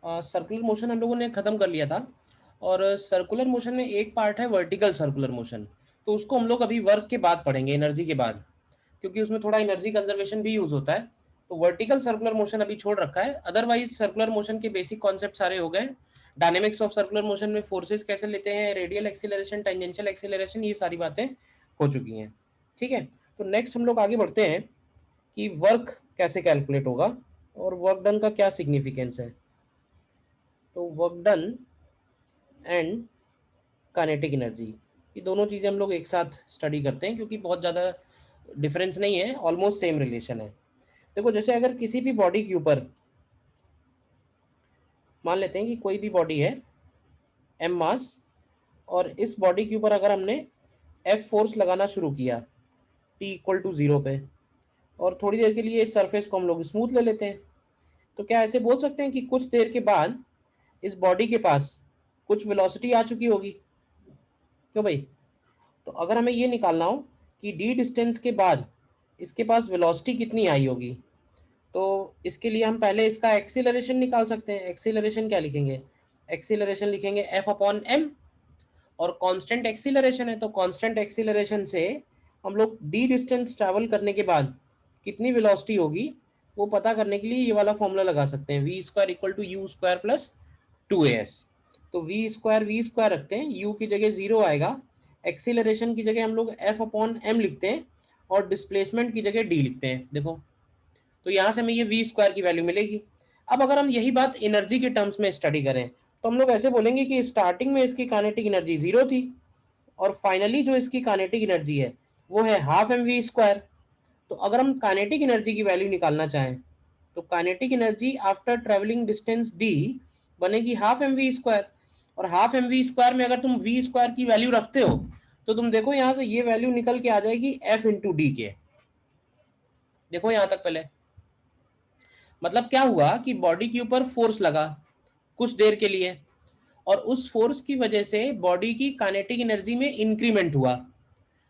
Circular motion हम लोगों ने खत्म कर लिया था। और सर्कुलर मोशन में एक पार्ट है वर्टिकल सर्कुलर मोशन, तो उसको हम लोग अभी वर्क के बाद पढ़ेंगे, एनर्जी के बाद, क्योंकि उसमें थोड़ा एनर्जी कंजर्वेशन भी यूज होता है। तो वर्टिकल सर्कुलर मोशन अभी छोड़ रखा है, अदरवाइज सर्कुलर मोशन के बेसिक कॉन्सेप्ट सारे हो गए। डायनेमिक्स ऑफ सर्कुलर मोशन में फोर्सेस कैसे लेते हैं, रेडियल एक्सीलरेशन, टेंजेंशियल एक्सीलरेशन, ये सारी बातें हो चुकी हैं। ठीक है, तो नेक्स्ट हम लोग आगे बढ़ते हैं कि वर्क कैसे कैलकुलेट होगा और वर्क डन का क्या सिग्निफिकेंस है। तो work done and kinetic energy, ये दोनों चीज़ें हम लोग एक साथ स्टडी करते हैं, क्योंकि बहुत ज़्यादा डिफरेंस नहीं है, ऑलमोस्ट सेम रिलेशन है। देखो, जैसे अगर किसी भी बॉडी के ऊपर, मान लेते हैं कि कोई भी बॉडी है एम मास, और इस बॉडी के ऊपर अगर हमने एफ फोर्स लगाना शुरू किया टी इक्वल टू 0 पे, और थोड़ी देर के लिए इस सरफेस को हम लोग स्मूथ ले लेते हैं, तो क्या ऐसे बोल सकते हैं कि कुछ देर के बाद इस बॉडी के पास कुछ वेलोसिटी आ चुकी होगी? क्यों भाई? तो अगर हमें ये निकालना हो कि डी डिस्टेंस के बाद इसके पास वेलोसिटी कितनी आई होगी, तो इसके लिए हम पहले इसका एक्सीलरेशन निकाल सकते हैं। एक्सीलरेशन क्या लिखेंगे? एक्सीलरेशन लिखेंगे एफ अपॉन एम, और कांस्टेंट एक्सीलरेशन है, तो कांस्टेंट एक्सीलरेशन से हम लोग डी डिस्टेंस ट्रैवल करने के बाद कितनी वेलोसिटी होगी वो पता करने के लिए ये वाला फॉर्मूला लगा सकते हैं, V square equal to U square plus 2as। तो वी स्क्वायर रखते हैं, यू की जगह 0 आएगा, एक्सीलरेशन की जगह हम लोग एफ अपॉन एम लिखते हैं, और डिस्प्लेसमेंट की जगह डी लिखते हैं। देखो, तो यहाँ से हमें ये वी स्क्वायर की वैल्यू मिलेगी। अब अगर हम यही बात एनर्जी के टर्म्स में स्टडी करें, तो हम लोग ऐसे बोलेंगे कि स्टार्टिंग में इसकी काइनेटिक एनर्जी 0 थी, और फाइनली जो इसकी काइनेटिक एनर्जी है वो है हाफ एम वी स्क्वायर। तो अगर हम काइनेटिक एनर्जी की वैल्यू निकालना चाहें, तो kinetic energy after travelling distance D बनेगी हाफ एम वी स्क्वायर। और हाफ एम वी स्क्वायर में अगर तुम वी स्क्वायर की वैल्यू रखते हो, तो तुम देखो यहां से ये वैल्यू निकल के आ जाएगी एफ इंटू डी के। देखो यहां तक पहले, मतलब क्या हुआ कि बॉडी के ऊपर फोर्स लगा कुछ देर के लिए, और उस फोर्स की वजह से बॉडी की काइनेटिक एनर्जी में इंक्रीमेंट हुआ।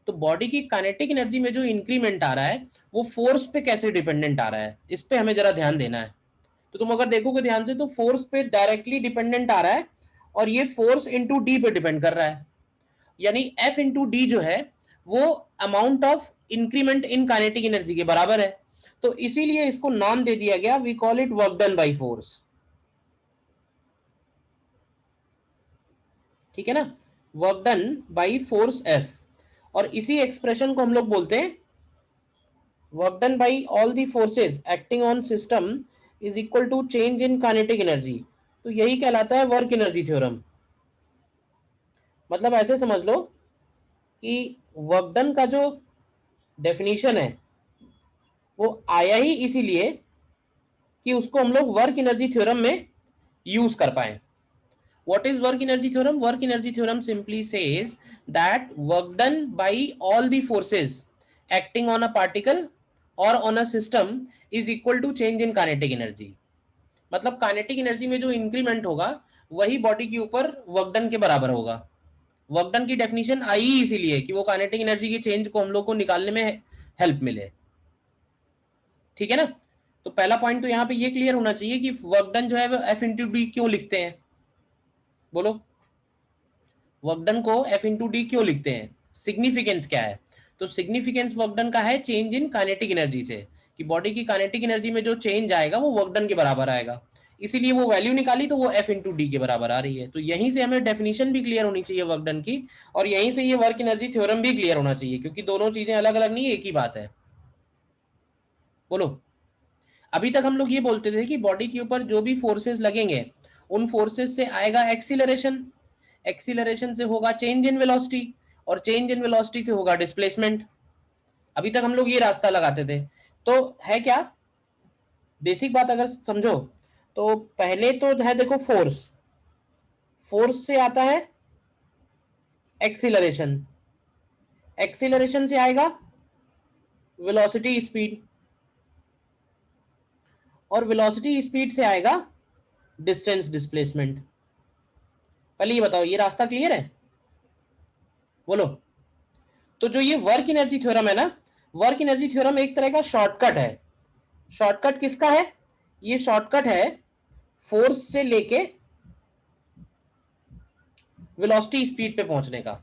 तो बॉडी की काइनेटिक एनर्जी में जो इंक्रीमेंट आ रहा है वो फोर्स पे कैसे डिपेंडेंट आ रहा है, इस पे हमें जरा ध्यान देना है। तो तुम अगर देखोगे ध्यान से, तो फोर्स पे डायरेक्टली डिपेंडेंट आ रहा है, और ये फोर्स इंटू डी पे डिपेंड कर रहा है। यानी एफ इंटू डी जो है वो amount of increment in kinetic energy के बराबर है। तो इसीलिए इसको नाम दे दिया गया, we call it work done by force. ठीक है ना, work done by force F. और इसी एक्सप्रेशन को हम लोग बोलते हैं work done by all the forces acting on system is equal to change in kinetic energy. तो यही कहलाता है वर्क एनर्जी थ्योरम। मतलब ऐसे समझ लो कि वर्क डन का जो डेफिनेशन है वो आया ही इसीलिए कि उसको हम लोग वर्क एनर्जी थ्योरम में यूज कर पाए। What is work energy theorem? Work energy theorem simply says that work done by all the forces acting on a particle or on a system is equal to change in kinetic energy। मतलब kinetic energy में जो increment होगा वही body के ऊपर work done के बराबर होगा। वर्क डन की डेफिनेशन आई ही इसीलिए कि वो काइनेटिक एनर्जी की चेंज को हम लोग को निकालने में हेल्प मिले। ठीक है ना, तो पहला पॉइंट तो यहाँ पे ये क्लियर होना चाहिए कि वर्क डन जो है वो एफ इंटू डी क्यों लिखते हैं। बोलो, वर्क डन को एफ इंटू डी क्यों लिखते हैं, सिग्निफिकेंस क्या है? तो सिग्निफिकेंस वर्क डन का है चेंज इन काइनेटिक एनर्जी से, कि बॉडी की काइनेटिक एनर्जी में जो चेंज आएगा वो वर्क डन के बराबर आएगा। इसीलिए वो वैल्यू निकाली तो वो एफ इंटू डी के बराबर आ रही है। तो यहीं से हमें डेफिनेशन भी क्लियर होनी चाहिए वर्क डन की, और यहीं से ये वर्क एनर्जी थ्योरम भी क्लियर होना चाहिए, क्योंकि दोनों चीजें अलग अलग नहीं, एक ही बात है। बोलो, अभी तक हम लोग ये बोलते थे कि बॉडी के ऊपर जो भी फोर्सेस लगेंगे उन फोर्सेस से आएगा एक्सीलरेशन, एक्सीलरेशन से होगा चेंज इन वेलोसिटी, और चेंज इन वेलोसिटी से होगा डिस्प्लेसमेंट। अभी तक हम लोग ये रास्ता लगाते थे। तो है क्या, बेसिक बात अगर समझो, तो पहले तो है देखो फोर्स, फोर्स से आता है एक्सीलरेशन, एक्सीलरेशन से आएगा वेलोसिटी स्पीड, और वेलोसिटी स्पीड से आएगा डिस्टेंस डिस्प्लेसमेंट। पहले ये बताओ, ये रास्ता क्लियर है? बोलो। तो जो ये वर्क एनर्जी थ्योरम है ना, वर्क एनर्जी थ्योरम एक तरह का शॉर्टकट है। शॉर्टकट किसका है? ये शॉर्टकट है फोर्स से लेके वेलोसिटी स्पीड पे पहुंचने का।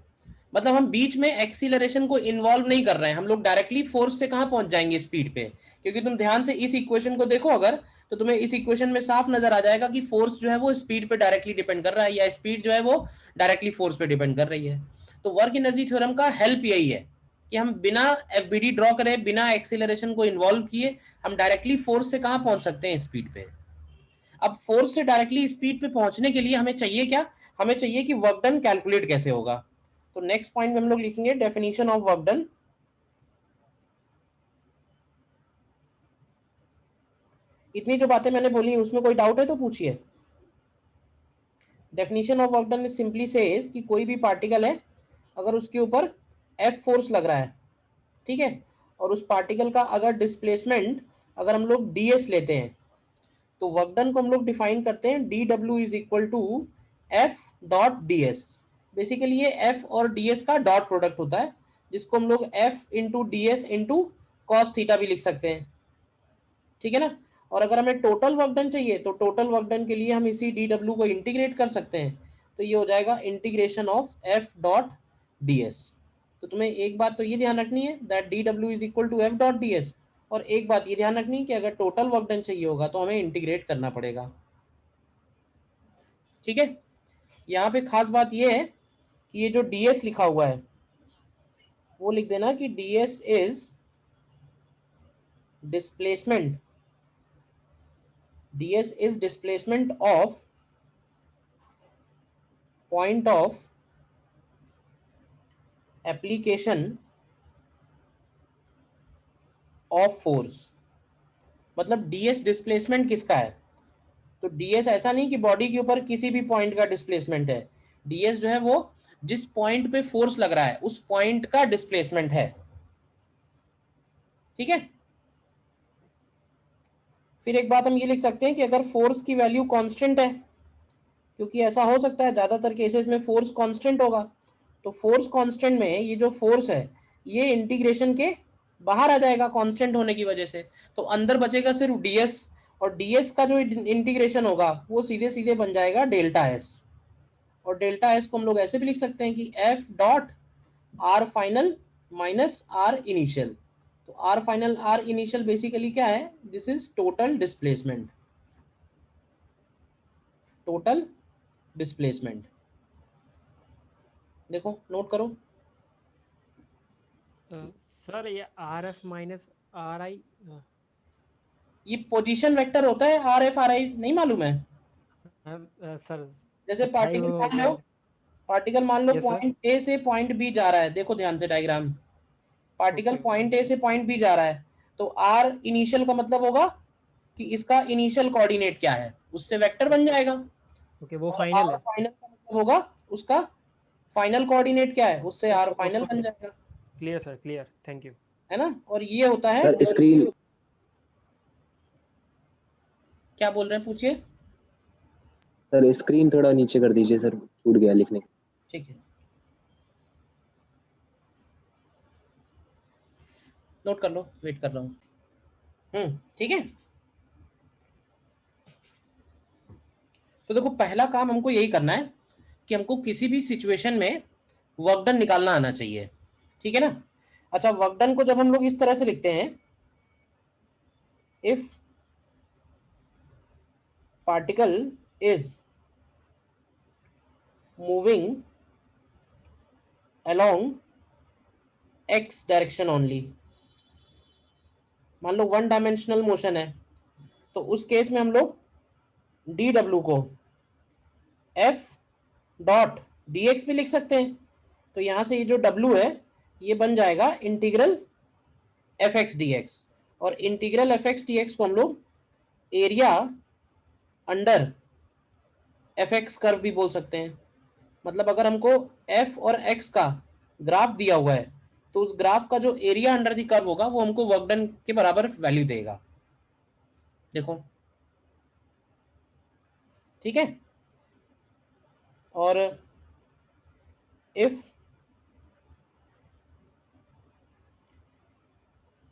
मतलब हम बीच में एक्सीलरेशन को इन्वॉल्व नहीं कर रहे हैं, हम लोग डायरेक्टली फोर्स से कहां पहुंच जाएंगे स्पीड पे। क्योंकि तुम ध्यान से इस इक्वेशन को देखो अगर, तो तुम्हें इस इक्वेशन में साफ नजर आ जाएगा कि फोर्स जो है वो स्पीड पे डायरेक्टली डिपेंड कर रहा है, या स्पीड जो है वो डायरेक्टली फोर्स पे डिपेंड कर रही है। तो वर्क एनर्जी थ्योरम का हेल्प यही है कि हम बिना एफबीडी ड्रॉ करे, बिना एक्सीलरेशन को इन्वॉल्व किए, हम डायरेक्टली फोर्स से कहां पहुंच सकते हैं, स्पीड पे। अब फोर्स से डायरेक्टली स्पीड पे पहुंचने के लिए हमें चाहिए क्या, हमें चाहिए कि वर्क डन कैलकुलेट कैसे होगा। तो नेक्स्ट पॉइंट में हम लोग लिखेंगे डेफिनेशन ऑफ वर्क डन। इतनी जो बातें मैंने बोली उसमें कोई डाउट है तो पूछिए। Definition of work done simply says कि कोई भी पार्टिकल है, अगर उसके ऊपर एफ फोर्स लग रहा है, ठीक है, और उस पार्टिकल का अगर डिस्प्लेसमेंट अगर हम लोग ds लेते हैं, तो वर्क डन को हम लोग डिफाइन करते हैं D W is equal to F dot D S. Basically ये एफ और डी एस का डॉट प्रोडक्ट होता है, जिसको हम लोग F into D S into cos theta भी लिख सकते हैं, ठीक है ना। और अगर हमें टोटल वर्क डन चाहिए तो टोटल वर्क डन के लिए हम इसी डी डब्ल्यू को इंटीग्रेट कर सकते हैं, तो ये हो जाएगा integration of F dot D S. तो तुम्हें एक बात तो ये ध्यान रखनी है that D W is equal to F dot D S, और एक बात ये ध्यान रखनी है कि अगर टोटल वर्क डन चाहिए होगा तो हमें इंटीग्रेट करना पड़ेगा, ठीक है। यहाँ पे खास बात ये है कि ये जो डी एस लिखा हुआ है वो लिख देना कि D S is displacement, ds is displacement of point of application of force। मतलब ds डिस्प्लेसमेंट किसका है, तो ds ऐसा नहीं कि बॉडी के ऊपर किसी भी पॉइंट का डिस्प्लेसमेंट है, ds जो है वो जिस पॉइंट पे फोर्स लग रहा है उस पॉइंट का डिस्प्लेसमेंट है, ठीक है। फिर एक बात हम ये लिख सकते हैं कि अगर फोर्स की वैल्यू कांस्टेंट है, क्योंकि ऐसा हो सकता है ज़्यादातर केसेस में फोर्स कांस्टेंट होगा, तो फोर्स कांस्टेंट में ये जो फोर्स है ये इंटीग्रेशन के बाहर आ जाएगा कांस्टेंट होने की वजह से, तो अंदर बचेगा सिर्फ ds, और ds का जो इंटीग्रेशन होगा वो सीधे सीधे बन जाएगा डेल्टा एस। और डेल्टा एस को हम लोग ऐसे भी लिख सकते हैं कि F dot R final minus R initial. तो R final R initial basically क्या है, this is total displacement, total displacement. देखो नोट करो। सर ये R F minus R I. ये पोजीशन वेक्टर होता है, आर एफ आर आई नहीं मालूम है। सर जैसे फाइव पार्टिकल हो मान गया। लो, पार्टिकल मान लो यस सर। पॉइंट ए से पॉइंट बी जा रहा है, देखो ध्यान से diagram, particle okay point A से पॉइंट बी जा रहा है, तो आर इनिशियल का मतलब होगा कि इसका इनिशियल कोऑर्डिनेट क्या है, उससे वेक्टर बन ओके जाएगा। ओके, वो और फाइनल आर है। फाइनल का मतलब होगा उसका फाइनल कोऑर्डिनेट क्या है, उससे आर फाइनल ओके बन ओके, जाएगा, clear sir, clear, thank you. है ना। और ये होता है, सर स्क्रीन क्या बोल रहे हैं पूछिए। सर स्क्रीन थोड़ा नीचे कर दीजिए सर, छूट गया लिखने। ठीक है, नोट कर लो, वेट कर रहा हूँ। ठीक है। तो देखो पहला काम हमको यही करना है कि हमको किसी भी सिचुएशन में वर्क डन निकालना आना चाहिए, ठीक है ना। अच्छा, वर्क डन को जब हम लोग इस तरह से लिखते हैं, if particle is moving along x direction only, मान लो वन डायमेंशनल मोशन है, तो उस केस में हम लोग डी डब्ल्यू को एफ डॉट डी एक्स भी लिख सकते हैं। तो यहां से ये जो डब्ल्यू है ये बन जाएगा integral F X D X, और integral F X D X को हम लोग area under F X curve भी बोल सकते हैं। मतलब अगर हमको एफ और एक्स का ग्राफ दिया हुआ है तो उस ग्राफ का जो एरिया अंडर द कर्व होगा वो हमको वर्क डन के बराबर वैल्यू देगा, देखो, ठीक है। और इफ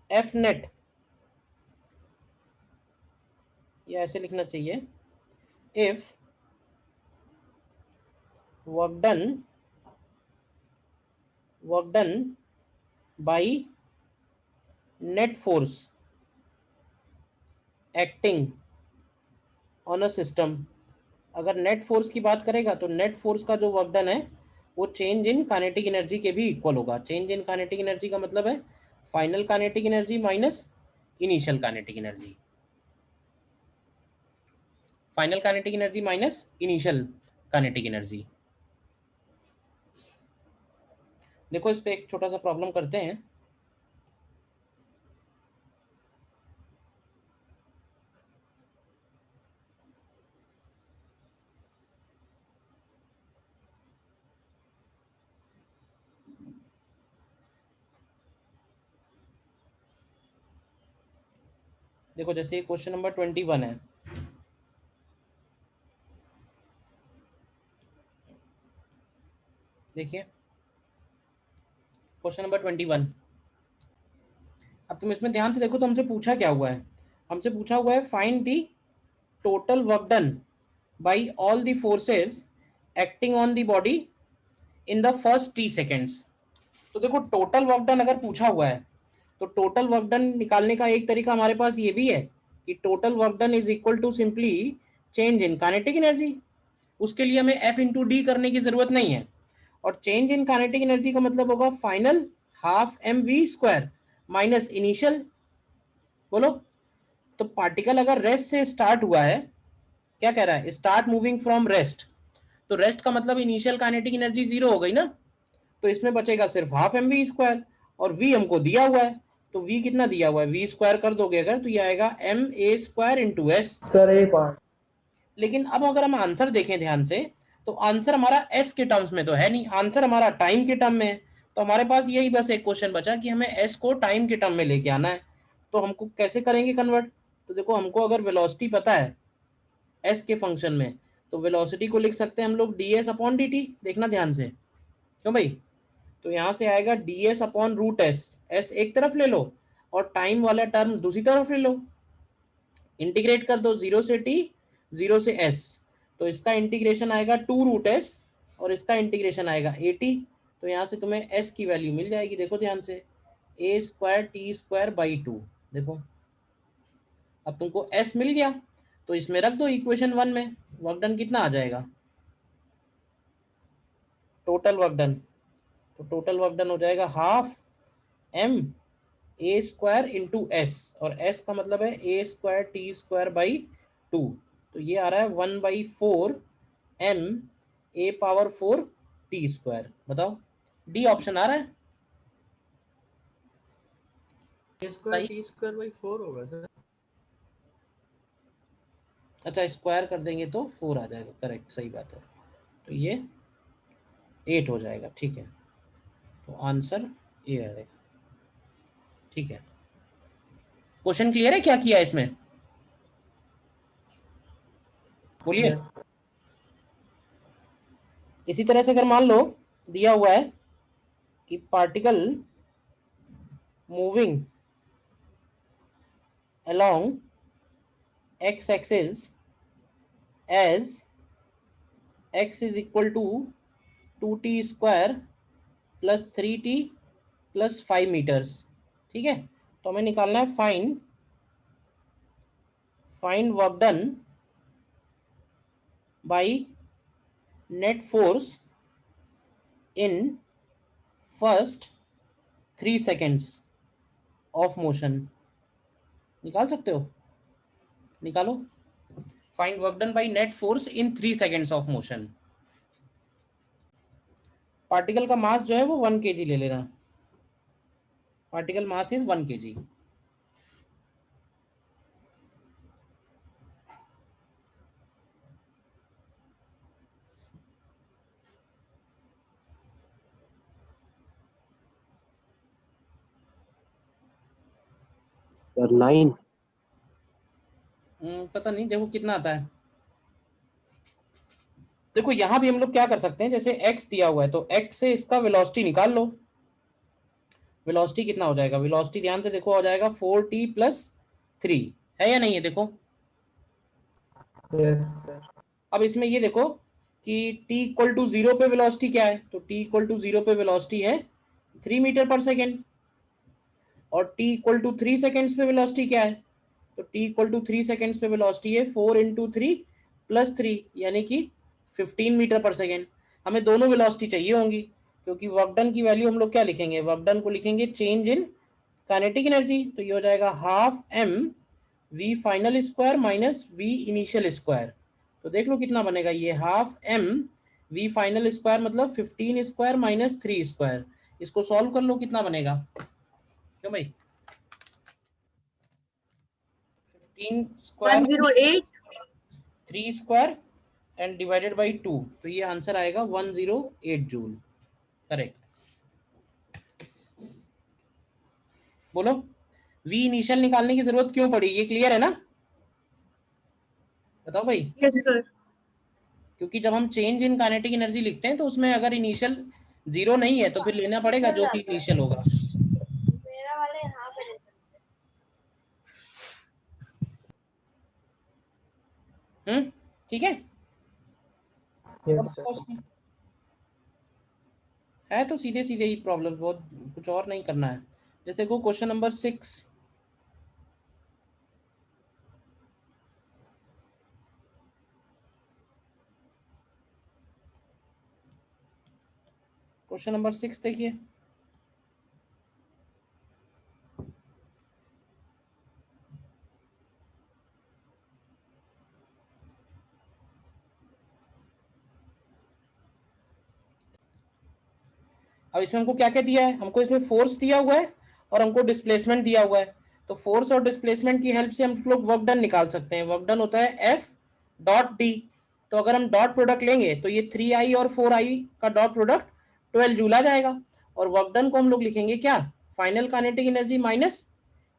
एफ नेट, ये ऐसे लिखना चाहिए, if work done by net force acting on a system, अगर नेट फोर्स की बात करेगा तो नेट फोर्स का जो वर्क डन है वो चेंज इन काइनेटिक एनर्जी के भी इक्वल होगा। चेंज इन काइनेटिक एनर्जी का मतलब है final kinetic energy minus initial kinetic energy, final kinetic energy minus initial kinetic energy. देखो इस पे एक छोटा सा प्रॉब्लम करते हैं। देखो जैसे क्वेश्चन नंबर 21 है, देखिए क्वेश्चन नंबर 21। अब तुम इसमें ध्यान से देखो तो हमसे पूछा क्या हुआ है, हमसे पूछा हुआ है find the total work done by all the forces acting on the body in the first T seconds. तो देखो टोटल वर्क डन अगर पूछा हुआ है तो टोटल वर्क डन निकालने का एक तरीका हमारे पास ये भी है कि total work done is equal to simply change in kinetic energy. उसके लिए हमें F इंटू डी करने की जरूरत नहीं है, और चेंज इन काइनेटिक एनर्जी का मतलब होगा final half M V square minus initial. बोलो, तो पार्टिकल अगर रेस्ट से स्टार्ट हुआ है, क्या कह रहा है, स्टार्ट मूविंग फ्रॉम रेस्ट, तो रेस्ट का मतलब इनिशियल काइनेटिक एनर्जी जीरो हो गई ना, तो इसमें बचेगा सिर्फ हाफ एम वी स्क्वायर, और वी हमको दिया हुआ है, तो वी कितना दिया हुआ है, वी स्क्वायर कर दोगे अगर तो ये आएगा M A square into S. Sir एक बार, लेकिन अब अगर हम आंसर देखें ध्यान से तो आंसर हमारा एस के टर्म्स में तो है नहीं, आंसर हमारा टाइम के टर्म में है। तो हमारे पास यही बस एक क्वेश्चन बचा कि हमें एस को टाइम के टर्म में लेके आना है। तो हमको कैसे करेंगे कन्वर्ट, तो देखो हमको अगर वेलोसिटी पता है एस के फंक्शन में, तो वेलोसिटी को लिख सकते हैं हम लोग D S upon D T. देखना ध्यान से, क्यों भाई, तो यहाँ से आएगा D S upon root S, S एक तरफ ले लो और टाइम वाला टर्म दूसरी तरफ ले लो, इंटीग्रेट कर दो जीरो से टी जीरो से एस, तो इसका इंटीग्रेशन आएगा टू रूट एस और इसका इंटीग्रेशन आएगा ए टी। तो यहाँ से तुम्हें एस की वैल्यू मिल जाएगी, देखो ध्यान से, A square T square by two. देखो अब तुमको एस मिल गया, तो इसमें रख दो इक्वेशन 1 में, वर्क डन कितना आ जाएगा, टोटल वर्क डन, तो टोटल वर्क डन हो जाएगा half M A square into S, और एस का मतलब है A square T square by two, तो ये आ रहा है 1/4 M A power 4 T square. बताओ डी ऑप्शन आ रहा है स्क्वायर टी स्क्वायर बाई 4 होगा सर। अच्छा स्क्वायर कर देंगे तो 4 आ जाएगा, करेक्ट, सही बात है, तो ये 8 हो जाएगा, ठीक है, तो आंसर ये आएगा, ठीक है। क्वेश्चन क्लियर है क्या किया है इसमें, बोलिए। Yes. इसी तरह से अगर मान लो दिया हुआ है कि particle moving along x axis as x is equal to 2t square plus 3t plus 5 meters, ठीक है। तो हमें निकालना है find work done by net force in first 3 seconds of motion. निकाल सकते हो, निकालो, find work done by net force in 3 seconds of motion. Particle का मास जो है वो 1 kg ले लेना, particle mass is 1 kg। Sir 9। पता नहीं, देखो कितना आता है। देखो यहां भी हम लोग क्या कर सकते हैं, जैसे x दिया हुआ है तो x से इसका वेलोसिटी निकाल लो। वेलोसिटी कितना हो जाएगा, वेलोसिटी ध्यान से देखो हो जाएगा 4t + 3, है या नहीं है, देखो Yes, sir. अब इसमें ये देखो कि t इक्वल टू 0 पे वेलोसिटी क्या है, तो t इक्वल टू 0 पे वेलोसिटी है 3 मीटर पर सेकेंड, और t इक्वल टू 3 सेकेंड्स पे वेलोसिटी क्या है, तो t इक्वल टू 3 सेकेंड्स पे वेलोसिटी है 4 इंटू 3 प्लस 3 यानी कि 15 मीटर पर सेकेंड। हमें दोनों वेलोसिटी चाहिए होंगी, क्योंकि वर्क डन की वैल्यू हम लोग क्या लिखेंगे, वर्क डन को लिखेंगे चेंज इन काइनेटिक एनर्जी, तो ये हो जाएगा half m v final square minus v initial square. तो देख लो कितना बनेगा, ये half m v final square मतलब 15 स्क्वायर माइनस 3 स्क्वायर। इसको सॉल्व कर लो कितना बनेगा, क्यों भाई 15 square 108 3 square and divided by 2, तो ये आंसर आएगा 108 जूल। करेक्ट। बोलो v इनिशियल निकालने की जरूरत क्यों पड़ी, ये क्लियर है ना, बताओ भाई। Yes sir. क्योंकि जब हम चेंज इन काइनेटिक एनर्जी लिखते हैं तो उसमें अगर इनिशियल 0 नहीं है तो फिर लेना पड़ेगा जो भी इनिशियल होगा। मेरा वाले यहाँ पे ले ठीक है। Yes sir. है तो सीधे सीधे ही प्रॉब्लम, बहुत कुछ और नहीं करना है। जैसे देखो क्वेश्चन नंबर 6, क्वेश्चन नंबर 6 देखिए, अब इसमें हमको क्या क्या दिया है, हमको इसमें फोर्स दिया हुआ है और हमको डिस्प्लेसमेंट दिया हुआ है। तो फोर्स और डिस्प्लेसमेंट की हेल्प से हम लोग वर्क डन निकाल सकते हैं। वर्क डन होता है एफ डॉट डी, तो अगर हम डॉट प्रोडक्ट लेंगे तो ये 3i और 4i का डॉट प्रोडक्ट 12 जूल आ जाएगा, और वर्क डन को हम लोग लिखेंगे क्या, final kinetic energy minus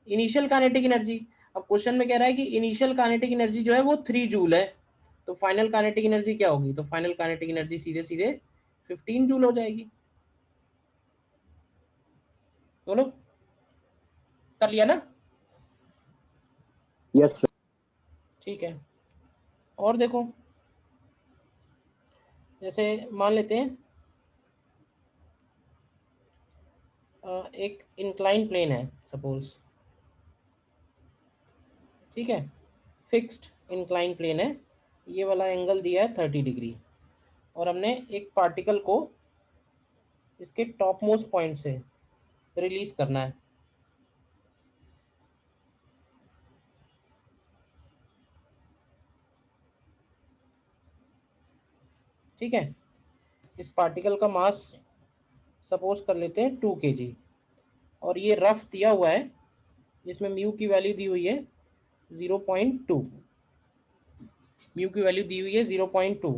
initial kinetic energy. अब क्वेश्चन में कह रहा है कि इनिशियल काइनेटिक एनर्जी जो है वो 3 जूल है, तो फाइनल काइनेटिक एनर्जी क्या होगी, तो फाइनल काइनेटिक एनर्जी सीधे सीधे 15 जूल हो जाएगी। बोलो कर लिया ना। Yes sir. ठीक है, और देखो जैसे मान लेते हैं एक इंक्लाइन प्लेन है सपोज, ठीक है, फिक्स्ड इंक्लाइन प्लेन है, ये वाला एंगल दिया है 30 डिग्री, और हमने एक पार्टिकल को इसके टॉप मोस्ट पॉइंट से रिलीज करना है। ठीक है, इस पार्टिकल का मास सपोज कर लेते हैं 2 kg, और ये रफ दिया हुआ है जिसमें म्यू की वैल्यू दी हुई है 0.2, म्यू की वैल्यू दी हुई है 0.2।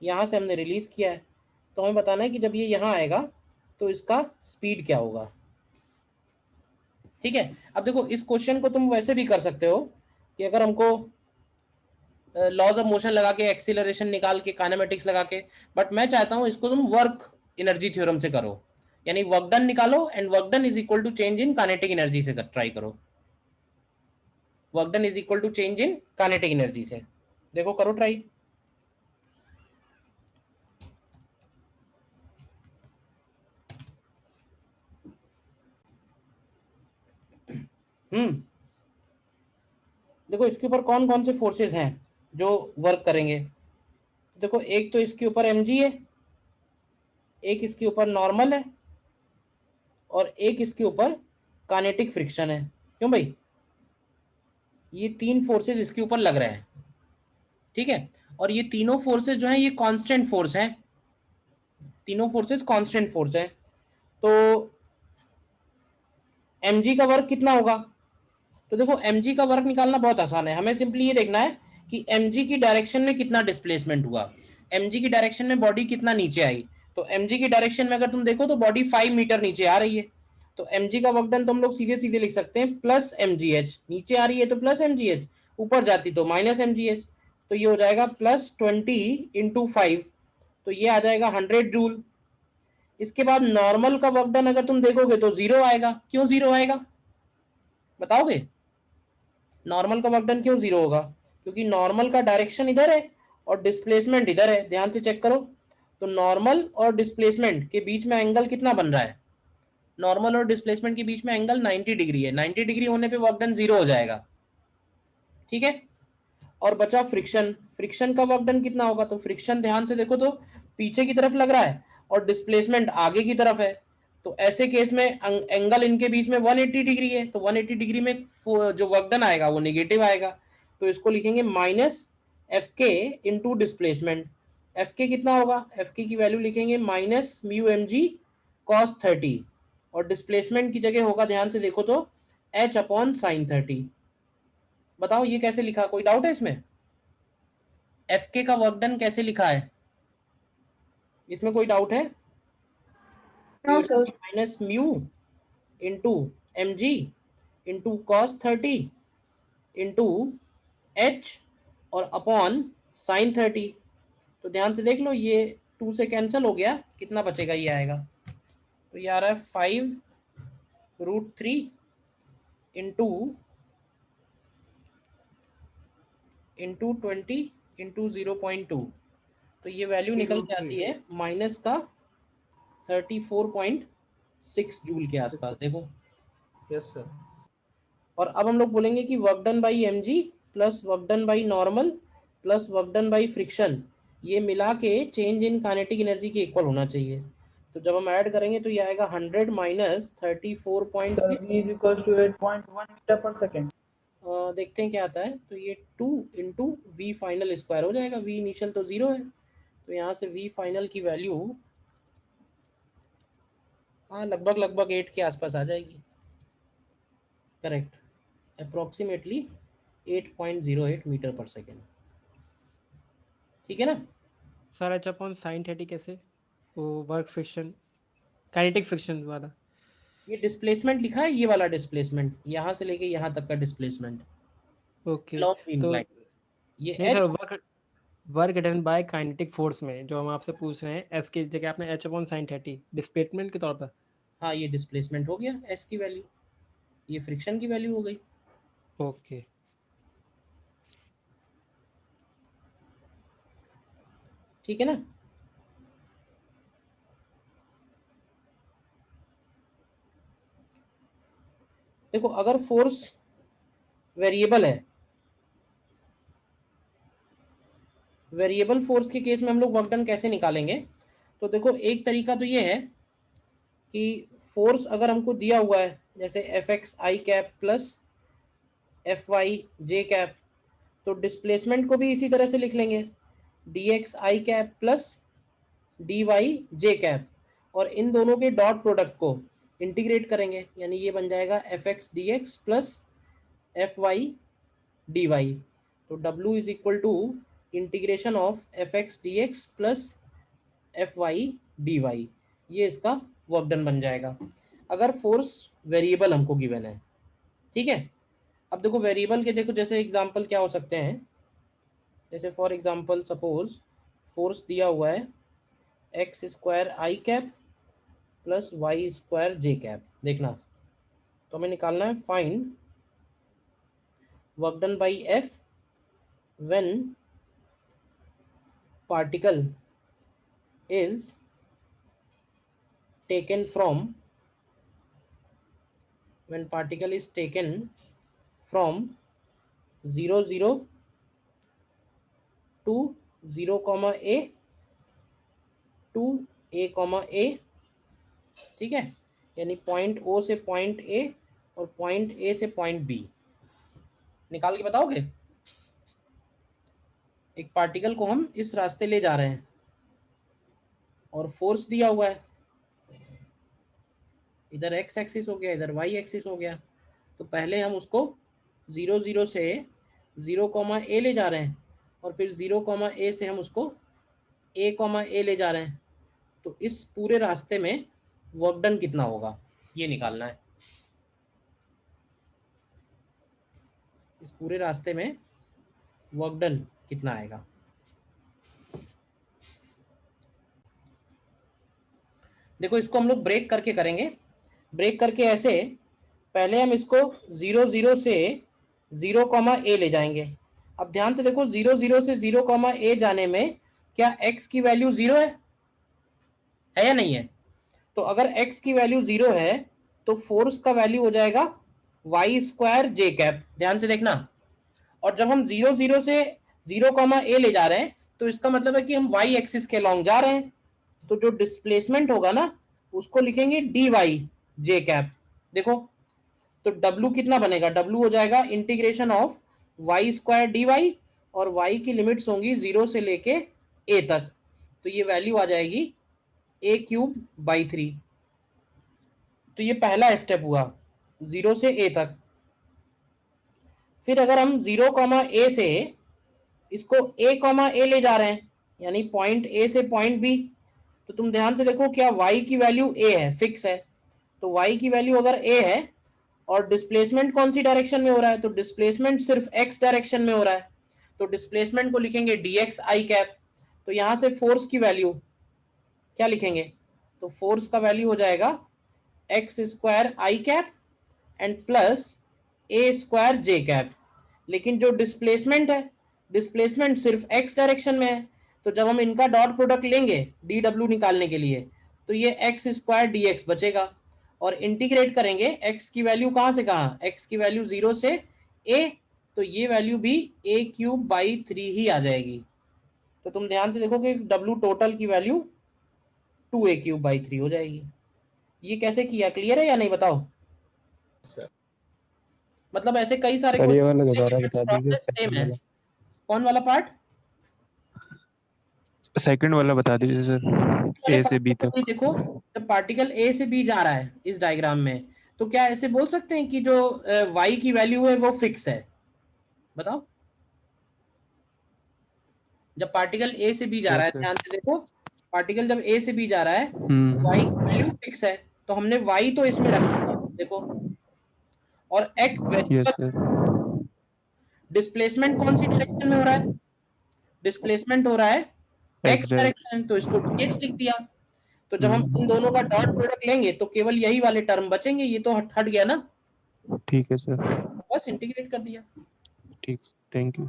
यहाँ से हमने रिलीज किया है, तो हमें बताना है कि जब ये यहाँ आएगा तो इसका स्पीड क्या होगा। ठीक है, अब देखो इस क्वेश्चन को तुम वैसे भी कर सकते हो कि अगर हमको लॉज ऑफ मोशन लगा के, एक्सीलरेशन निकाल के, काइनेमेटिक्स लगा के, बट मैं चाहता हूं इसको तुम वर्क एनर्जी थ्योरम से करो, यानी वर्क डन निकालो and work done is equal to change in kinetic energy से ट्राई करो। Work done is equal to change in kinetic energy से, देखो करो ट्राई। देखो इसके ऊपर कौन कौन से फोर्सेस हैं जो वर्क करेंगे। देखो एक तो इसके ऊपर mg है, एक इसके ऊपर नॉर्मल है, और एक इसके ऊपर काइनेटिक फ्रिक्शन है। क्यों भाई, ये 3 फोर्सेस इसके ऊपर लग रहे हैं। ठीक है, और ये तीनों फोर्सेस जो हैं ये कांस्टेंट फोर्स हैं, तीनों फोर्सेस कांस्टेंट फोर्स हैं। तो mg का वर्क कितना होगा, तो देखो mg का वर्क निकालना बहुत आसान है। हमें सिंपली ये देखना है कि mg की डायरेक्शन में कितना डिस्प्लेसमेंट हुआ, mg की डायरेक्शन में बॉडी कितना नीचे आई। तो mg की डायरेक्शन में अगर तुम देखो तो बॉडी 5 मीटर नीचे आ रही है, तो mg का वर्क डन तो हम लोग सीधे सीधे लिख सकते हैं प्लस mgh, नीचे आ रही है तो प्लस mgh, ऊपर जाती तो माइनस mgh, तो ये हो जाएगा प्लस 20 इंटू 5, तो ये आ जाएगा 100 जूल। इसके बाद नॉर्मल का वर्क डन अगर तुम देखोगे तो 0 आएगा। क्यों 0 आएगा बताओगे, नॉर्मल का वर्क डन क्यों 0 होगा, क्योंकि नॉर्मल का डायरेक्शन इधर है और डिस्प्लेसमेंट इधर है, ध्यान से चेक करो। तो नॉर्मल और डिस्प्लेसमेंट के बीच में एंगल कितना बन रहा है? नॉर्मल और डिस्प्लेसमेंट के बीच में एंगल 90 डिग्री है। 90 डिग्री होने पे वर्क डन 0 हो जाएगा, ठीक है। और बचा फ्रिक्शन। फ्रिक्शन का वर्क डन कितना होगा? तो फ्रिक्शन ध्यान से देखो तो पीछे की तरफ लग रहा है और डिस्प्लेसमेंट आगे की तरफ है। तो ऐसे केस में एंगल इनके बीच में 180 डिग्री है, तो 180 डिग्री में जो वर्क डन आएगा वो नेगेटिव आएगा। तो इसको लिखेंगे minus F K into displacement. F K कितना होगा? एफ के की वैल्यू लिखेंगे minus mu M G cos 30, और डिस्प्लेसमेंट की जगह होगा, ध्यान से देखो तो, एच अपॉन साइन 30। बताओ ये कैसे लिखा? कोई डाउट है इसमें? एफ के का वर्क डन कैसे लिखा है, इसमें कोई डाउट है? No sir. Minus mu into M G into cos 30 into H और अपॉन साइन 30। तो ध्यान से देख लो, ये 2 से कैंसिल हो गया, कितना बचेगा? ये आएगा, तो ये आ रहा है 5√3 इंटू 20 इंटू 0.2। तो ये वैल्यू निकल के आती है माइनस का 34.6 जूल के आसपास। देखो, यस सर। और अब हम लोग बोलेंगे कि work done by M G plus work done by normal plus work done by friction, ये मिला के चेंज इन काइनेटिक एनर्जी के इक्वल होना चाहिए। तो जब हम ऐड करेंगे तो ये आएगा 100 minus 34.6। Sir v is equals to 8.1 metre per second. देखते हैं क्या आता है। तो ये 2 इंटू वी फाइनल स्क्वायर हो जाएगा। वी इनिशियल तो 0 है, तो यहाँ से वी फाइनल की वैल्यू हाँ लगभग 8 के आसपास आ जाएगी। Correct, approximately 8.08 metre per second, ठीक है ना। सर एच अपॉन साइन 30 कैसे? वो वर्क फ्रिक्शन, काइनेटिक फ्रिक्शन वाला। ये डिस्प्लेसमेंट लिखा है, ये वाला डिस्प्लेसमेंट, यहाँ से लेके यहाँ तक का डिस्प्लेसमेंट ओके, लॉन्ग बीम तो लाइन। ये नहीं H, sir, work done bye kinetic force में जो हम आपसे पूछ रहे हैं, एस की जगह आपने एच अपॉन साइन 30 डिस्प्लेसमेंट के तौर पर। हाँ ये डिस्प्लेसमेंट हो गया एस की वैल्यू, ये फ्रिक्शन की वैल्यू हो गई। ओके, ठीक है ना। देखो अगर फोर्स वेरिएबल है, वेरिएबल फोर्स के केस में हम लोग वर्क डन कैसे निकालेंगे? तो देखो एक तरीका तो ये है कि फोर्स अगर हमको दिया हुआ है, जैसे एफ एक्स आई कैप प्लस एफ वाई जे कैप, तो डिस्प्लेसमेंट को भी इसी तरह से लिख लेंगे, डी एक्स आई कैप प्लस डी वाई जे कैप, और इन दोनों के डॉट प्रोडक्ट को इंटीग्रेट करेंगे, यानी ये बन जाएगा F X D X plus F Y D Y. तो W is equal to integration of F X D X plus F Y D Y, ये इसका वर्क डन बन जाएगा अगर फोर्स वेरिएबल हमको गिवन है, ठीक है। अब देखो वेरिएबल के, देखो जैसे एग्जांपल क्या हो सकते हैं, जैसे फॉर एग्जांपल सपोज फोर्स दिया हुआ है एक्स स्क्वायर आई कैप प्लस वाई स्क्वायर जे कैप। देखना, तो हमें निकालना है find work done by F when particle is taken from, when particle is taken from 0 0 to 0 comma a to a comma a, ठीक है, यानी पॉइंट O से point A और पॉइंट A से पॉइंट B। निकाल के बताओगे? एक पार्टिकल को हम इस रास्ते ले जा रहे हैं और फोर्स दिया हुआ है, इधर एक्स एक्सिस हो गया, इधर वाई एक्सिस हो गया। तो पहले हम उसको 0 0 से 0 कॉमा ए ले जा रहे हैं, और फिर 0 कॉमा ए से हम उसको a कॉमा ए ले जा रहे हैं। तो इस पूरे रास्ते में वर्क डन कितना होगा ये निकालना है। इस पूरे रास्ते में वर्क डन कितना आएगा। देखो इसको हम लोग ब्रेक करके करेंगे। ब्रेक करके ऐसे, पहले हम इसको 0 0 से 0 कॉमा ए ले जाएंगे, अब ध्यान से देखो 0 0 से 0 कॉमा ए जाने में क्या x की वैल्यू 0 है या नहीं है? तो अगर x की वैल्यू 0 है तो फोर्स का वैल्यू हो जाएगा वाई स्क्वायर जे कैप। ध्यान से देखना। और जब हम 0 0 से 0 कॉमा ए ले जा रहे हैं तो इसका मतलब है कि हम y एक्सिस के लॉन्ग जा रहे हैं। तो जो डिस्प्लेसमेंट होगा ना उसको लिखेंगे डी वाई जे कैप। देखो तो W कितना बनेगा? W हो जाएगा integration of Y square D Y, और y की लिमिट्स होंगी 0 से लेके a तक। तो ये वैल्यू आ जाएगी a³/3। तो ये पहला स्टेप हुआ 0 से a तक। फिर अगर हम 0 कॉमा ए से इसको a ले जा रहे हैं, यानी पॉइंट a से पॉइंट b, तो तुम ध्यान से देखो क्या y की वैल्यू a है, फिक्स है। तो y की वैल्यू अगर a है और डिस्प्लेसमेंट कौन सी डायरेक्शन में हो रहा है? तो डिस्प्लेसमेंट सिर्फ x डायरेक्शन में हो रहा है। तो डिस्प्लेसमेंट को लिखेंगे dx i कैप। तो यहां से फोर्स की वैल्यू क्या लिखेंगे? तो फोर्स का वैल्यू हो जाएगा x² i cap and plus a² j cap. लेकिन जो डिस्प्लेसमेंट है, डिस्प्लेसमेंट सिर्फ x डायरेक्शन में है। तो जब हम इनका डॉट प्रोडक्ट लेंगे dw निकालने के लिए तो ये x² dx बचेगा, और इंटीग्रेट करेंगे x की वैल्यू कहां से कहां? x की वैल्यू 0 से a, तो ये वैल्यू भी a³/3 ही आ जाएगी। तो तुम ध्यान से देखो कि w टोटल की वैल्यू 2a³/3 हो जाएगी। ये कैसे किया, क्लियर है या नहीं बताओ? मतलब ऐसे कई सारे सर ये वाला दोबारा बता दीजिए, प्रोसेस सेम सेकंड है। वाला। कौन वाला पार्ट? सेकंड वाला बता दीजिए सर, ए से बी तक। देखो जब पार्टिकल ए से बी जा रहा है इस डायग्राम में, तो क्या ऐसे बोल सकते हैं कि जो y की वैल्यू है वो फिक्स है? बताओ। जब पार्टिकल ए से बी जा रहा है, ध्यान से देखो, पार्टिकल जब ए से बी जा रहा है y की वैल्यू फिक्स है, तो हमने y तो इसमें रख दिया देखो, और x वैल्यू। डिस्प्लेसमेंट कौन सी डायरेक्शन में हो रहा है? डिस्प्लेसमेंट हो रहा है x डायरेक्शन, तो इसको dx लिख दिया। तो जब हम इन दोनों का डॉट प्रोडक्ट लेंगे तो केवल यही वाले टर्म बचेंगे, ये तो हट गया ना। ठीक है सर, बस इंटीग्रेट कर दिया। ठीक, थैंक यू।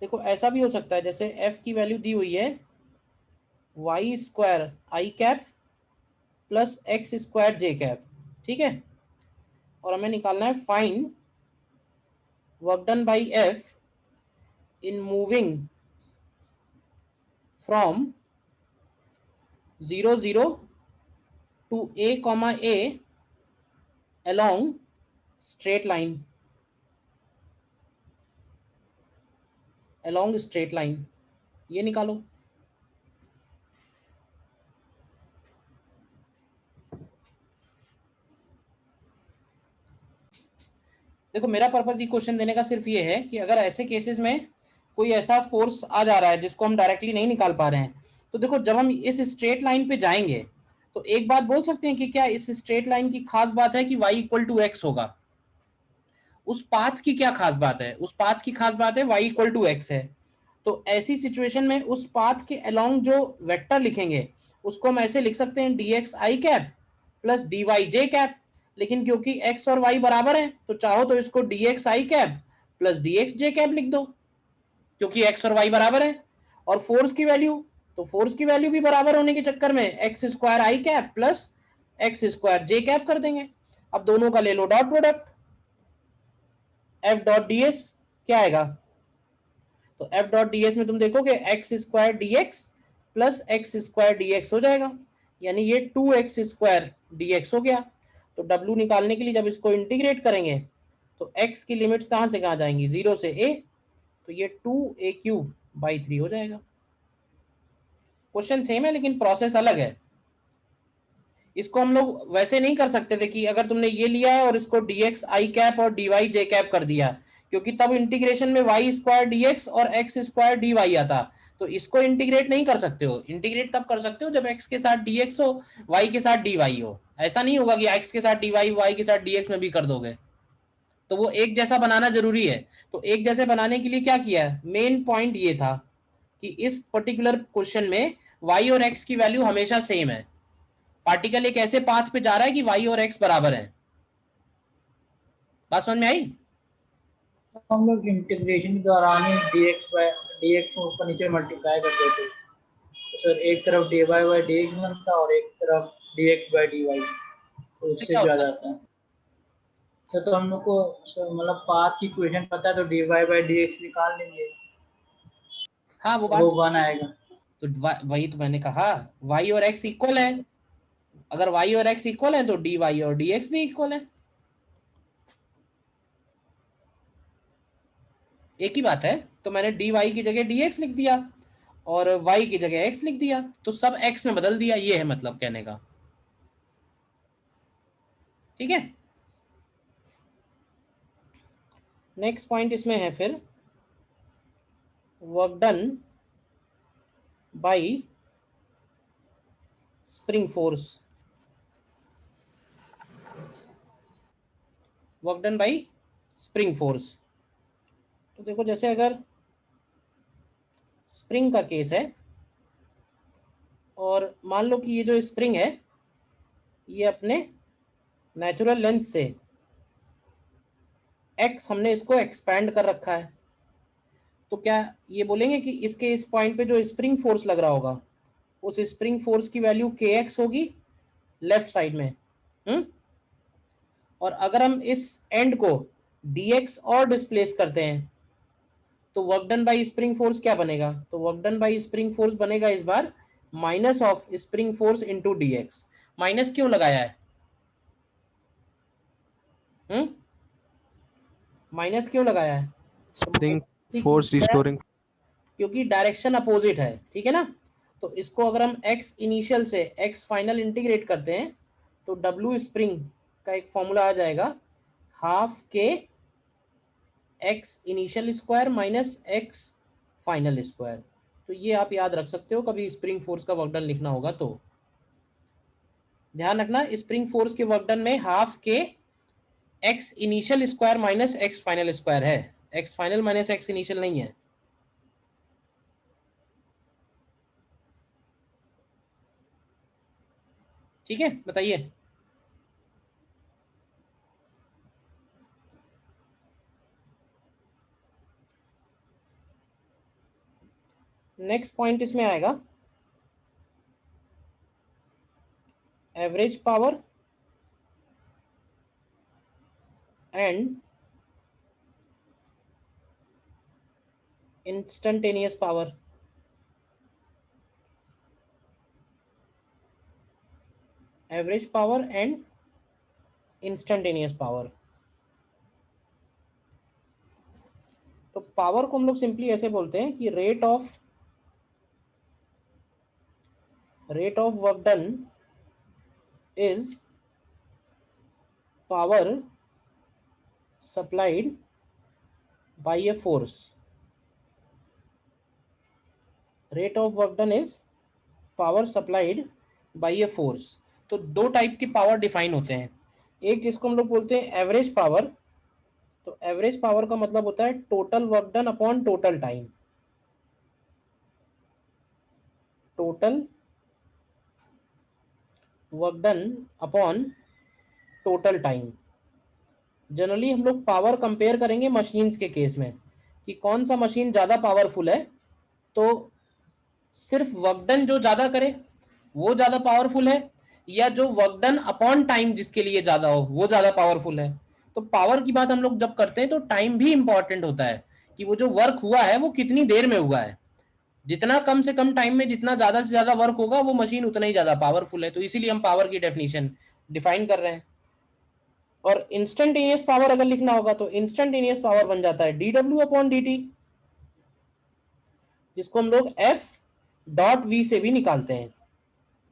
देखो ऐसा भी हो सकता है, जैसे f की वैल्यू दी हुई है y² i cap plus x² j cap, ठीक है, और हमें निकालना है find work done by f in moving from 0 0 to a along straight line, ये निकालो। देखो मेरा पर्पस ये क्वेश्चन देने का सिर्फ ये है कि अगर ऐसे केसेस में कोई ऐसा फोर्स आ जा रहा है जिसको हम डायरेक्टली नहीं निकाल पा रहे हैं, तो देखो जब हम इस स्ट्रेट लाइन पे जाएंगे तो एक बात बोल सकते हैं कि क्या इस स्ट्रेट लाइन की खास बात है कि y = x होगा। उस पाथ की क्या खास बात है? उस पाथ की खास बात है y = x है। तो ऐसी सिचुएशन में उस पाथ के अलोंग जो वेक्टर लिखेंगे उसको हम ऐसे लिख सकते हैं dx i cap plus dy j cap. लेकिन क्योंकि x और y बराबर हैं तो चाहो तो इसको dx i cap plus dx j cap लिख दो, क्योंकि x और y बराबर है। और फोर्स की वैल्यू, तो फोर्स की वैल्यू भी बराबर होने के चक्कर में x² i cap plus x² j cap कर देंगे। अब दोनों का ले लो डॉट प्रोडक्ट, f.ds क्या आएगा? तो f.ds में तुम देखोगे x² dx plus x² dx हो जाएगा, यानी ये 2x² dx हो गया। तो w निकालने के लिए जब इसको इंटीग्रेट करेंगे तो x की लिमिट्स कहां से कहां जाएंगी? 0 से a, तो ये 2a³/3 हो जाएगा। क्वेश्चन सेम है लेकिन प्रोसेस अलग है। इसको हम लोग वैसे नहीं कर सकते थे कि अगर तुमने ये लिया है और इसको dx i कैप और dy j कैप कर दिया, क्योंकि तब इंटीग्रेशन में y² dx और x² dy आता। तो इसको इंटीग्रेट नहीं कर सकते हो। इंटीग्रेट तब कर सकते हो जब x के साथ dx हो, y के साथ dy हो। ऐसा नहीं होगा कि x के साथ dy y के साथ dx में भी कर दोगे। तो वो एक जैसा बनाना जरूरी है। तो एक जैसे बनाने के लिए क्या किया है? मेन पॉइंट ये था कि इस पर्टिकुलर क्वेश्चन में y और x की वैल्यू हमेशा सेम है। पार्टिकल एक ऐसे पाथ पे जा रहा है कि y और x बराबर है। बात समझ में आई? तो हम लोग इंटीग्रेशन के दौरान ही dx ऊपर नीचे मल्टीप्लाई कर देते, तो सर एक तरफ dy बाई dx बनता और एक तरफ dx बाई dy, तो उससे उससे क्या भी आ होता है? जाता है। सर तो हम लोग को सर मतलब पाथ की इक्वेशन पता है तो dy बाई dx निकाल लेंगे, हाँ वो तो वो बात, 1 आएगा। तो वही तो मैंने कहा, y और x इक्वल है। अगर y और x इक्वल है तो dy और dx भी इक्वल है। एक ही बात है। तो मैंने dy की जगह dx लिख दिया और y की जगह x लिख दिया, तो सब x में बदल दिया, ये है मतलब कहने का। ठीक है। नेक्स्ट पॉइंट इसमें है फिर work done by spring force. Work done by spring force. तो देखो जैसे अगर स्प्रिंग का केस है और मान लो कि ये जो स्प्रिंग है ये अपने नेचुरल लेंथ से x हमने इसको एक्सपैंड कर रखा है, तो क्या ये बोलेंगे कि इसके इस पॉइंट पे जो स्प्रिंग फोर्स लग रहा होगा उस स्प्रिंग फोर्स की वैल्यू kx होगी लेफ्ट साइड में। और अगर हम इस एंड को dx और डिस्प्लेस करते हैं तो work done by spring force क्या बनेगा? तो work done by spring force बनेगा इस बार minus of spring force into dx। Minus क्यों लगाया है? माइनस क्यों लगाया है? स्प्रिंग तो फोर्स रिस्टोरिंग। क्योंकि डायरेक्शन अपोजिट है, ठीक है ना। तो इसको अगर हम x इनिशियल से x फाइनल इंटीग्रेट करते हैं तो W स्प्रिंग का एक फॉर्मूला आ जाएगा, हाफ के x initial square minus x final square. तो ये आप याद रख सकते हो कभी स्प्रिंग फोर्स का वर्क डन लिखना होगा तो। ध्यान रखना स्प्रिंग फोर्स के वर्क डन में हाफ के x initial square minus x final square है, x final minus x initial नहीं है। ठीक है, बताइए। नेक्स्ट पॉइंट इसमें आएगा average power and instantaneous power. Average power and instantaneous power. तो पावर को हम लोग सिंपली ऐसे बोलते हैं कि rate of work done is power supplied by a force. Rate of work done is power supplied by a force. तो दो टाइप के पावर डिफाइन होते हैं, एक जिसको हम लोग बोलते हैं एवरेज पावर। तो एवरेज पावर का मतलब होता है total work done upon total time. Total work done upon total time. Generally हम लोग पावर कंपेयर करेंगे मशीन्स के केस में कि कौन सा मशीन ज़्यादा पावरफुल है, तो सिर्फ वर्क डन जो ज़्यादा करे वो ज़्यादा पावरफुल है, या जो वर्क डन अपॉन टाइम जिसके लिए ज़्यादा हो वो ज़्यादा पावरफुल है। तो पावर की बात हम लोग जब करते हैं तो टाइम भी इंपॉर्टेंट होता है कि वो जो वर्क हुआ है वो कितनी देर में हुआ है। जितना कम से कम टाइम में जितना ज़्यादा से ज़्यादा वर्क होगा वो मशीन उतना ही ज़्यादा पावरफुल है। तो इसीलिए हम पावर की डेफिनेशन डिफाइन कर रहे हैं। और इंस्टेंटेनियस पावर अगर लिखना होगा तो इंस्टेंटेनियस पावर बन जाता है dw अपॉन dt, जिसको हम लोग F डॉट V से भी निकालते हैं।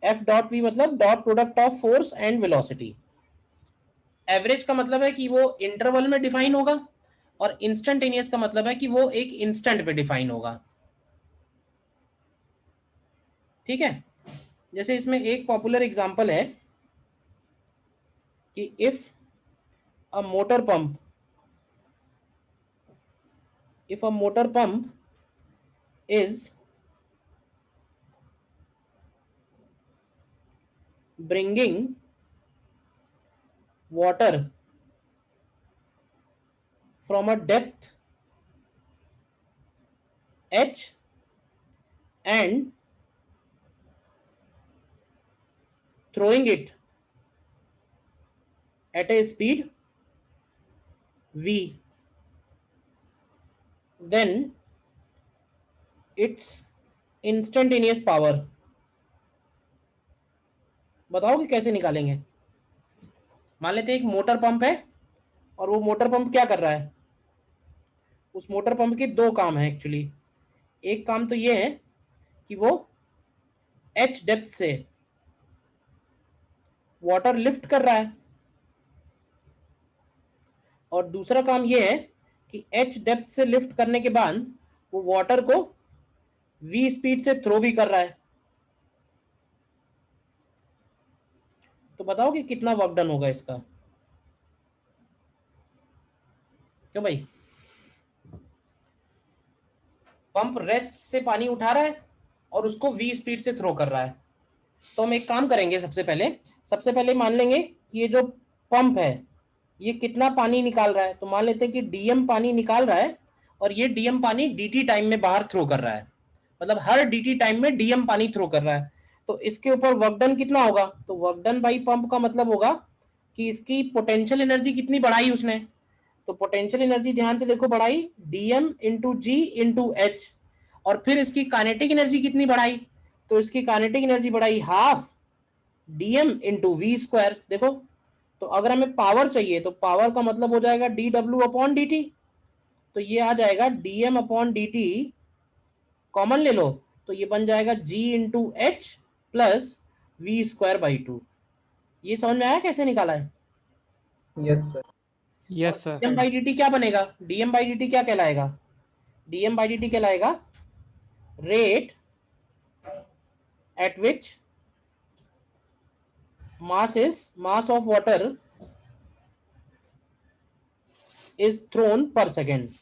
F डॉट V मतलब dot product of force and velocity. Average का मतलब है कि वो इंटरवल में डिफाइन होगा और इंस्टेंटेनियस का मतलब है कि वो एक इंस्टेंट पे डिफाइन होगा। ठीक है। जैसे इसमें एक पॉपुलर एग्जांपल है कि if a motor pump is bringing water from a depth h and throwing it at a speed v, then its instantaneous power। बताओ कि कैसे निकालेंगे। मान लेते हैं एक मोटर पंप है और वो मोटर पंप क्या कर रहा है, उस मोटर पंप के दो काम है एक्चुअली। एक काम तो ये है कि वो एच डेप्थ से वाटर लिफ्ट कर रहा है, और दूसरा काम ये है कि एच डेप्थ से लिफ्ट करने के बाद वो वाटर को वी स्पीड से थ्रो भी कर रहा है। तो बताओ कि कितना वर्क डन होगा इसका। क्यों भाई, पंप रेस्ट से पानी उठा रहा है और उसको वी स्पीड से थ्रो कर रहा है। तो हम एक काम करेंगे, सबसे पहले मान लेंगे कि ये जो पंप है ये कितना पानी निकाल रहा है। तो मान लेते हैं कि डीएम पानी निकाल रहा है और ये डीएम पानी डीटी टाइम में बाहर थ्रो कर रहा है, मतलब हर डीटी टाइम में डीएम पानी थ्रो कर रहा है। तो इसके ऊपर वर्क डन कितना होगा, तो वर्क डन बाई पंप का मतलब होगा कि इसकी पोटेंशियल एनर्जी कितनी बढ़ाई उसने। तो पोटेंशियल एनर्जी ध्यान से देखो, बढ़ाई DM into G into H, और फिर इसकी काइनेटिक एनर्जी कितनी बढ़ाई, तो इसकी काइनेटिक एनर्जी बढ़ाई half DM into V square. देखो, तो अगर हमें पावर चाहिए तो पावर का मतलब हो जाएगा D W upon D T. तो ये आ जाएगा D M upon D T, common ले लो तो ये बन जाएगा G into H plus V square by 2। ये समझ में आया कैसे निकाला है। Yes sir. Yes sir. D M by D T क्या बनेगा, डीएम बाई डी टी क्या कहलाएगा, डीएम बाई डी टी कहलाएगा rate at which mass of water is thrown per second।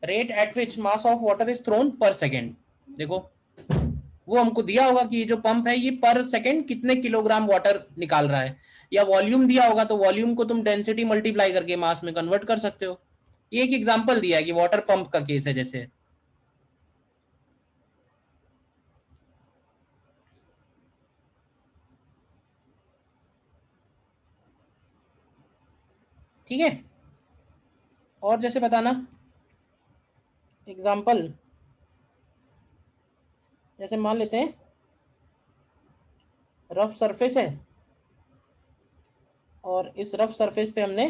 rate at which mass of water is thrown per second। देखो, वो हमको दिया होगा कि ये जो पंप है ये पर सेकंड कितने किलोग्राम वाटर निकाल रहा है, या वॉल्यूम दिया होगा तो वॉल्यूम को तुम डेंसिटी मल्टीप्लाई करके मास में कन्वर्ट कर सकते हो। ये एक एग्जांपल दिया है कि वाटर पंप का केस है जैसे। ठीक है, और जैसे बताना एग्जाम्पल, जैसे मान लेते हैं रफ सरफेस है और इस रफ सरफेस पे हमने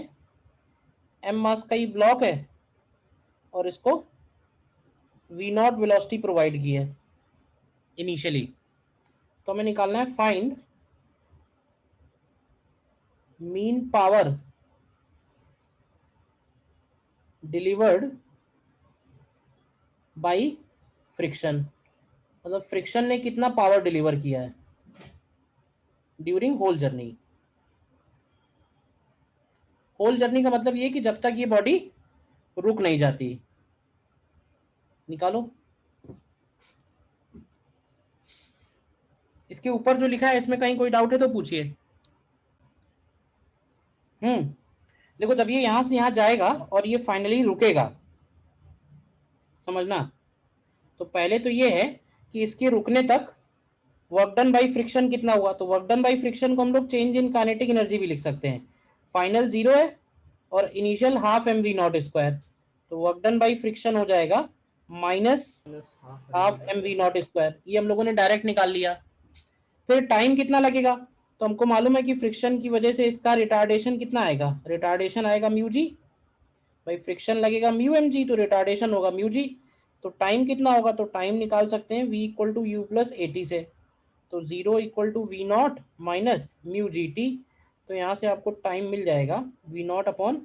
एम मास का ही ब्लॉक है और इसको वी नॉट वेलोसिटी प्रोवाइड की है इनिशियली। तो हमें निकालना है find mean power delivered by friction, मतलब फ्रिक्शन ने कितना पावर डिलीवर किया है during whole journey. Whole journey का मतलब ये कि जब तक ये बॉडी रुक नहीं जाती। निकालो, इसके ऊपर जो लिखा है इसमें कहीं कोई डाउट है तो पूछिए। देखो, जब ये यहां से यहां जाएगा और ये फाइनली रुकेगा, समझना, तो पहले तो ये है कि इसके रुकने तक वर्क डन बाई फ्रिक्शन कितना हुआ। तो वर्क डन बाई फ्रिक्शन को हम लोग चेंज इन काइनेटिक एनर्जी भी लिख सकते हैं। फाइनल 0 है और initial half M V not square, तो वर्क डन बाई फ्रिक्शन हो जाएगा minus half M V not square. ये हम लोगों ने डायरेक्ट निकाल लिया। फिर टाइम कितना लगेगा, तो हमको मालूम है कि फ्रिक्शन की वजह से इसका रिटार्डेशन कितना आएगा, रिटार्डेशन आएगा म्यू जी, भाई फ्रिक्शन लगेगा म्यू एम जी तो रिटार्डेशन होगा म्यू जी। तो टाइम कितना होगा, तो टाइम निकाल सकते हैं v equal to U plus A T से, तो 0 equal to V not minus mu G T. तो यहाँ से आपको टाइम मिल जाएगा V not upon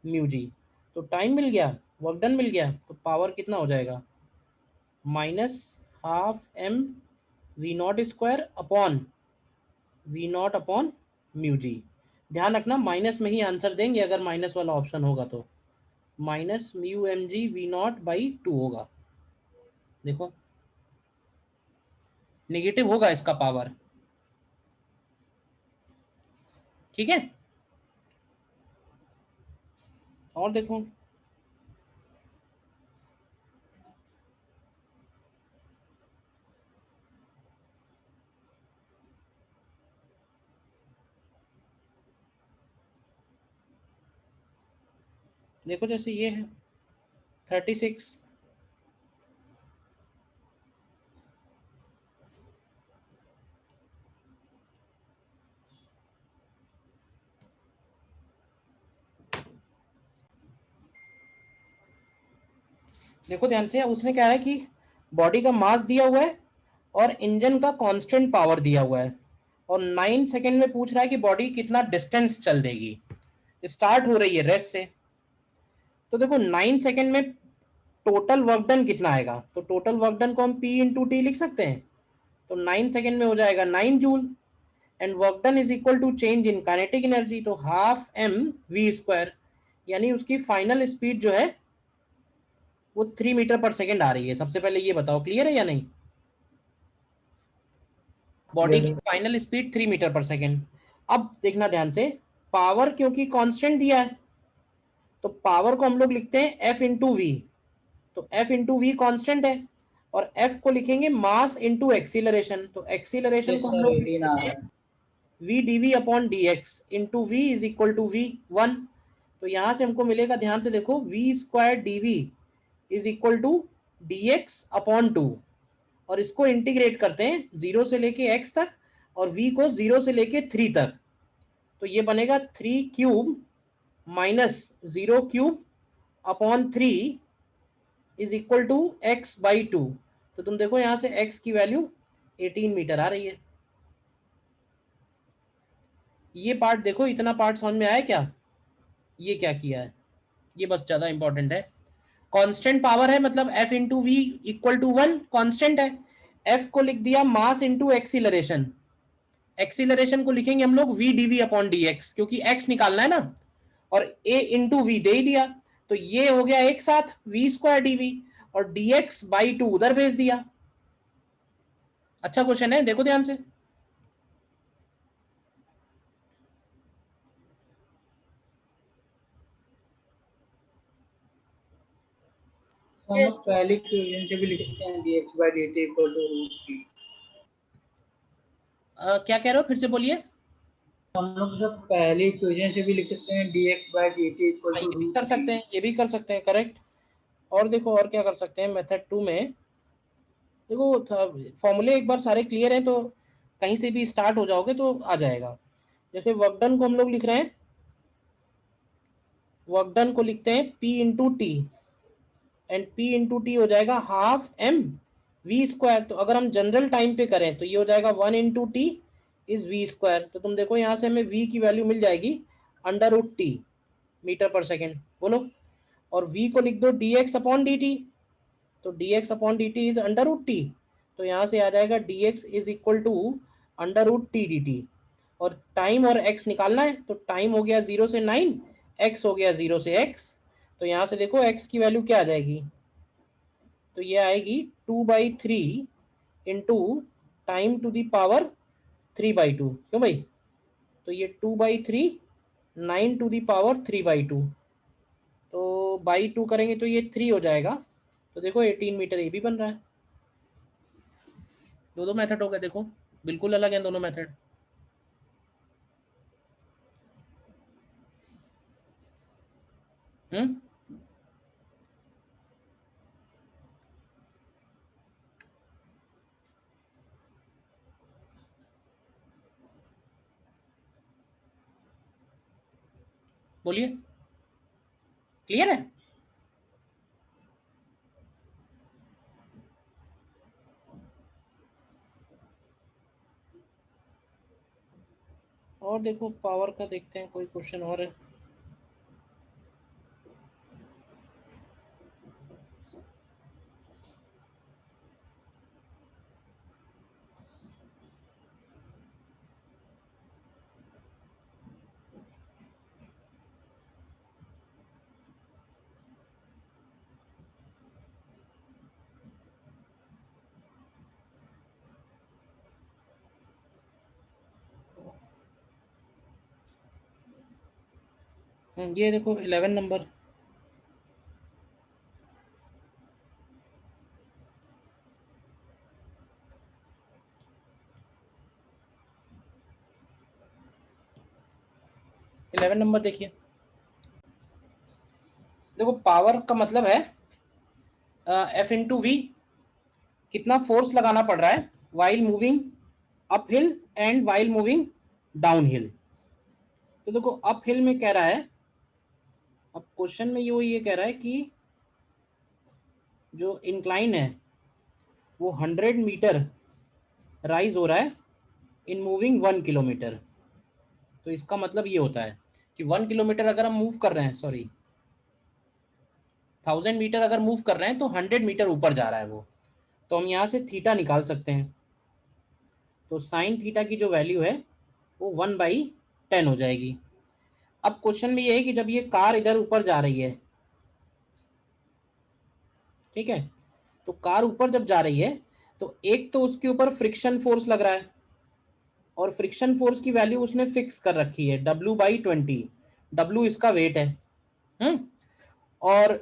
mu G. तो टाइम मिल गया, वर्क डन मिल गया, तो पावर कितना हो जाएगा minus half M V not square upon V not upon mu G. ध्यान रखना माइनस में ही आंसर देंगे अगर माइनस वाला ऑप्शन होगा तो, minus mu M G V not by 2 होगा। देखो नेगेटिव होगा इसका पावर, ठीक है। और देखो देखो जैसे ये है 36, देखो ध्यान से, उसने क्या है कि बॉडी का मास दिया हुआ है और इंजन का कांस्टेंट पावर दिया हुआ है, और 9 सेकंड में पूछ रहा है कि बॉडी कितना डिस्टेंस चल देगी, स्टार्ट हो रही है रेस्ट से। तो देखो 9 सेकंड में टोटल वर्क डन कितना आएगा, तो टोटल वर्क डन को हम P इंटू टी लिख सकते हैं। तो 9 सेकंड में हो जाएगा 9 joule, and work done is equal to change in kinetic energy, तो हाफ एम वी स्क्वायर, यानी उसकी फाइनल स्पीड जो है वो 3 मीटर पर सेकेंड आ रही है। सबसे पहले ये बताओ क्लियर है या नहीं, बॉडी की final speed 3 metre per second. अब देखना ध्यान से, पावर क्योंकि कांस्टेंट दिया है तो पावर को हम लोग लिखते हैं एफ इंटू वी, तो एफ इंटू वी कॉन्स्टेंट है, और एफ को लिखेंगे मास इंटू एक्सीलरेशन, तो एक्सीलरेशन को हम लोग लिखते हैं V D V upon D X into V is equal to V one. तो यहां से हमको मिलेगा, ध्यान से देखो, V square D V is equal to D X upon two, और इसको इंटीग्रेट करते हैं 0 से लेके x तक और v को 0 से लेके 3 तक, तो ये बनेगा 3 cube minus 0 cube upon 3 is equal to x by 2। तो तुम देखो यहां से x की वैल्यू 18 मीटर आ रही है। ये पार्ट देखो, इतना पार्ट समझ में आया क्या, ये क्या किया है, ये बस ज्यादा इंपॉर्टेंट है। कांस्टेंट पावर है, मतलब F into V equal to 1 constant है, F को लिख दिया मास इंटू एक्सीलरेशन, एक्सीलरेशन को लिखेंगे हम लोग V D V upon D X, क्योंकि x निकालना है ना, और a इंटू वी दे ही दिया, तो ये हो गया एक साथ वी स्क्वायर डी वी, और डी एक्स बाई 2 उधर भेज दिया। अच्छा क्वेश्चन है, देखो ध्यान से। हम लोग पहले इक्वेशन से भी लिख सकते हैं dx by dt equal to root three. क्या कह रहे हो, फिर से बोलिए। हम लोग सब पहले इक्वेशन से भी लिख सकते हैं dx by dt equal to ये भी रूट कर सकते हैं, ये भी कर सकते हैं, करेक्ट। और देखो और क्या कर सकते हैं मेथड 2 में, देखो फॉर्मूले एक बार सारे क्लियर हैं तो कहीं से भी स्टार्ट हो जाओगे तो आ जाएगा। जैसे वर्क डन को हम लोग लिख रहे हैं, वर्क डन को लिखते हैं P into T, and P into T हो जाएगा हाफ एम वी स्क्वायर। तो अगर हम जनरल टाइम पे करें तो ये हो जाएगा 1 into T is V square. तो तुम देखो यहाँ से हमें v की वैल्यू मिल जाएगी under root T metre per second, बोलो। और v को लिख दो D X upon D T, तो D X upon D T is under root T, तो यहाँ से आ जाएगा D X is equal to under root T D T. और टाइम और x निकालना है, तो टाइम हो गया 0 से 9, x हो गया 0 से x, तो यहाँ से देखो x की वैल्यू क्या आ जाएगी, तो ये आएगी 2/3 into time to the power 3/2, क्यों भाई, तो ये 2/3 9 टू द पावर 3/2, तो बाई 2 करेंगे तो ये 3 हो जाएगा। तो देखो 18 मीटर ये भी बन रहा है। दो मेथड हो गए, देखो बिल्कुल अलग है दोनों मेथड। हम्म, बोलिए, क्लियर है। और देखो पावर का देखते हैं, कोई क्वेश्चन और है। ये देखो 11 नंबर, इलेवन नंबर देखिए। देखो पावर का मतलब है एफ इंटू वी, कितना फोर्स लगाना पड़ रहा है while moving up hill and while moving down hill. तो देखो अप हिल में कह रहा है, अब क्वेश्चन में ये कह रहा है कि जो इंक्लाइन है वो 100 मीटर राइज हो रहा है इन मूविंग 1 किलोमीटर। तो इसका मतलब ये होता है कि 1 किलोमीटर अगर हम मूव कर रहे हैं, सॉरी 1000 मीटर अगर मूव कर रहे हैं तो 100 मीटर ऊपर जा रहा है वो। तो हम यहाँ से थीटा निकाल सकते हैं। तो साइन थीटा की जो वैल्यू है वो 1/10 हो जाएगी। अब क्वेश्चन में ये है कि जब ये कार इधर ऊपर जा रही है, ठीक है, तो कार ऊपर जब जा रही है तो एक तो उसके ऊपर फ्रिक्शन फोर्स लग रहा है, और फ्रिक्शन फोर्स की वैल्यू उसने फिक्स कर रखी है W/20। W इसका वेट है। और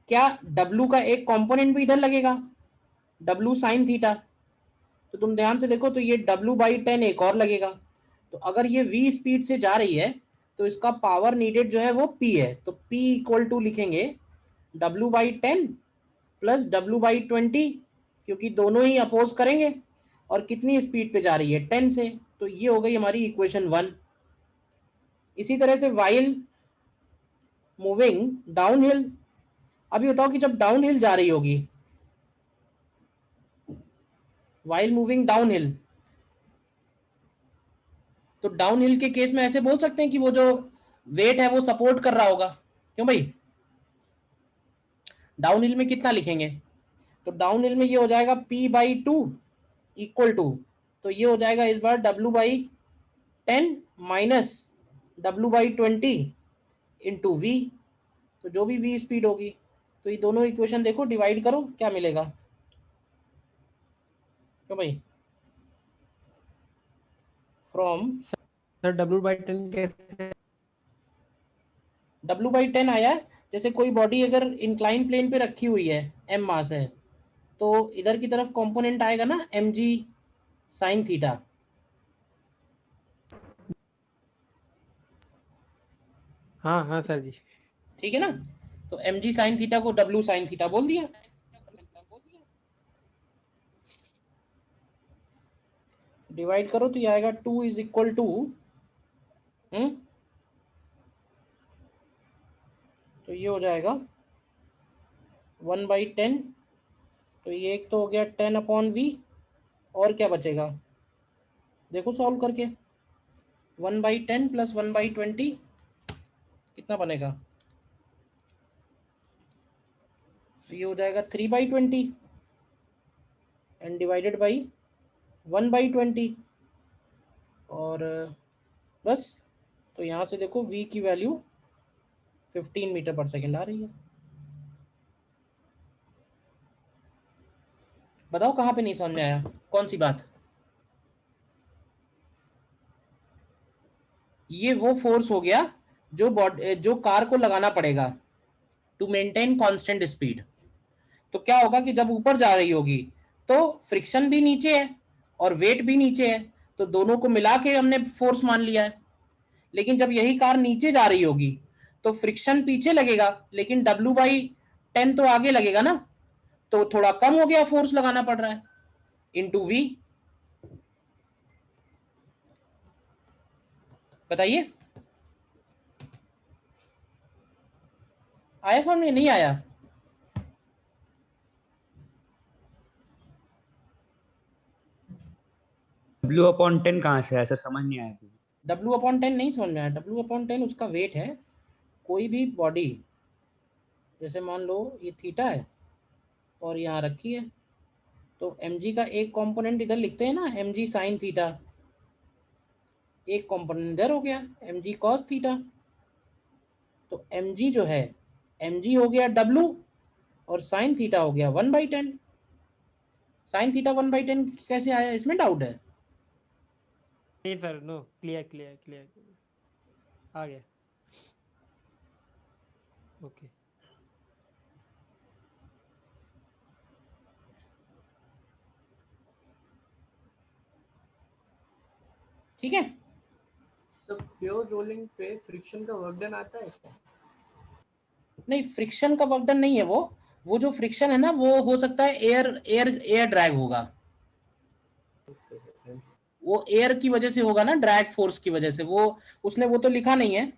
क्या W का एक कंपोनेंट भी इधर लगेगा, W साइन थीटा। तो तुम ध्यान से देखो तो ये W/10 एक और लगेगा। तो अगर ये V स्पीड से जा रही है तो इसका पावर नीडेड जो है वो P है। तो P इक्वल टू लिखेंगे W/10 प्लस W/20, क्योंकि दोनों ही अपोज करेंगे। और कितनी स्पीड पे जा रही है, 10 से। तो ये हो गई हमारी इक्वेशन 1। इसी तरह से वाइल मूविंग डाउन हिल, अभी बताओ कि जब डाउन हिल जा रही होगी, वाइल मूविंग डाउन हिल, तो डाउन हिल के केस में ऐसे बोल सकते हैं कि वो जो वेट है वो सपोर्ट कर रहा होगा। क्यों भाई, डाउन हिल में कितना लिखेंगे, तो डाउन हिल में ये हो जाएगा P/2 इक्वल टू, तो ये हो जाएगा इस बार W/10 minus W/20 into V। तो जो भी V स्पीड होगी, तो ये दोनों इक्वेशन देखो डिवाइड करो क्या मिलेगा। क्यों भाई, फ्रॉम सर W/10 कैसे? W/10 आया है, जैसे कोई बॉडी अगर इंक्लाइन प्लेन पे रखी हुई है, m मास है, तो इधर की तरफ कंपोनेंट आएगा ना mg साइन थीटा। हाँ हाँ सर जी। ठीक है ना, तो mg साइन थीटा को w साइन थीटा बोल दिया। डिवाइड करो तो ये आएगा 2 इज इक्वल टू, तो ये हो जाएगा 1/10। तो ये एक तो हो गया 10/v, और क्या बचेगा देखो सॉल्व करके, 1/10 प्लस 1/20 कितना बनेगा, तो ये हो जाएगा 3/20 एंड डिवाइडेड बाई 1/20। और बस, तो यहाँ से देखो v की वैल्यू 15 मीटर पर सेकेंड आ रही है। बताओ कहाँ पे नहीं समझ में आया, कौन सी बात। ये वो फोर्स हो गया जो कार को लगाना पड़ेगा टू मेंटेन कांस्टेंट स्पीड। तो क्या होगा कि जब ऊपर जा रही होगी तो फ्रिक्शन भी नीचे है और वेट भी नीचे है, तो दोनों को मिला के हमने फोर्स मान लिया है। लेकिन जब यही कार नीचे जा रही होगी तो फ्रिक्शन पीछे लगेगा, लेकिन W/10 तो आगे लगेगा ना, तो थोड़ा कम हो गया, फोर्स लगाना पड़ रहा है इंटू V। बताइए आया समझ में, नहीं आया। W/10 कहाँ से आया सर, समझ नहीं आया मुझे। W/10 नहीं समझ में आया। W/10 उसका वेट है। कोई भी बॉडी, जैसे मान लो ये थीटा है और यहाँ रखी है, तो mg का एक कंपोनेंट इधर लिखते हैं ना, mg साइन थीटा, एक कंपोनेंट इधर हो गया mg कॉस थीटा। तो mg जो है, mg हो गया w और साइन थीटा हो गया 1/10। साइन थीटा 1/10 कैसे आया, इसमें डाउट है। नहीं sir, no, clear clear clear आ गया। ओके ठीक है। तो प्योर रोलिंग पे फ्रिक्शन का वर्क डन आता है क्या? नहीं, फ्रिक्शन का वर्क डन नहीं है वो जो फ्रिक्शन है ना वो हो सकता है एयर ड्रैग होगा, वो एयर की वजह से होगा ना, ड्रैग फोर्स की वजह से। वो उसने वो तो लिखा नहीं है।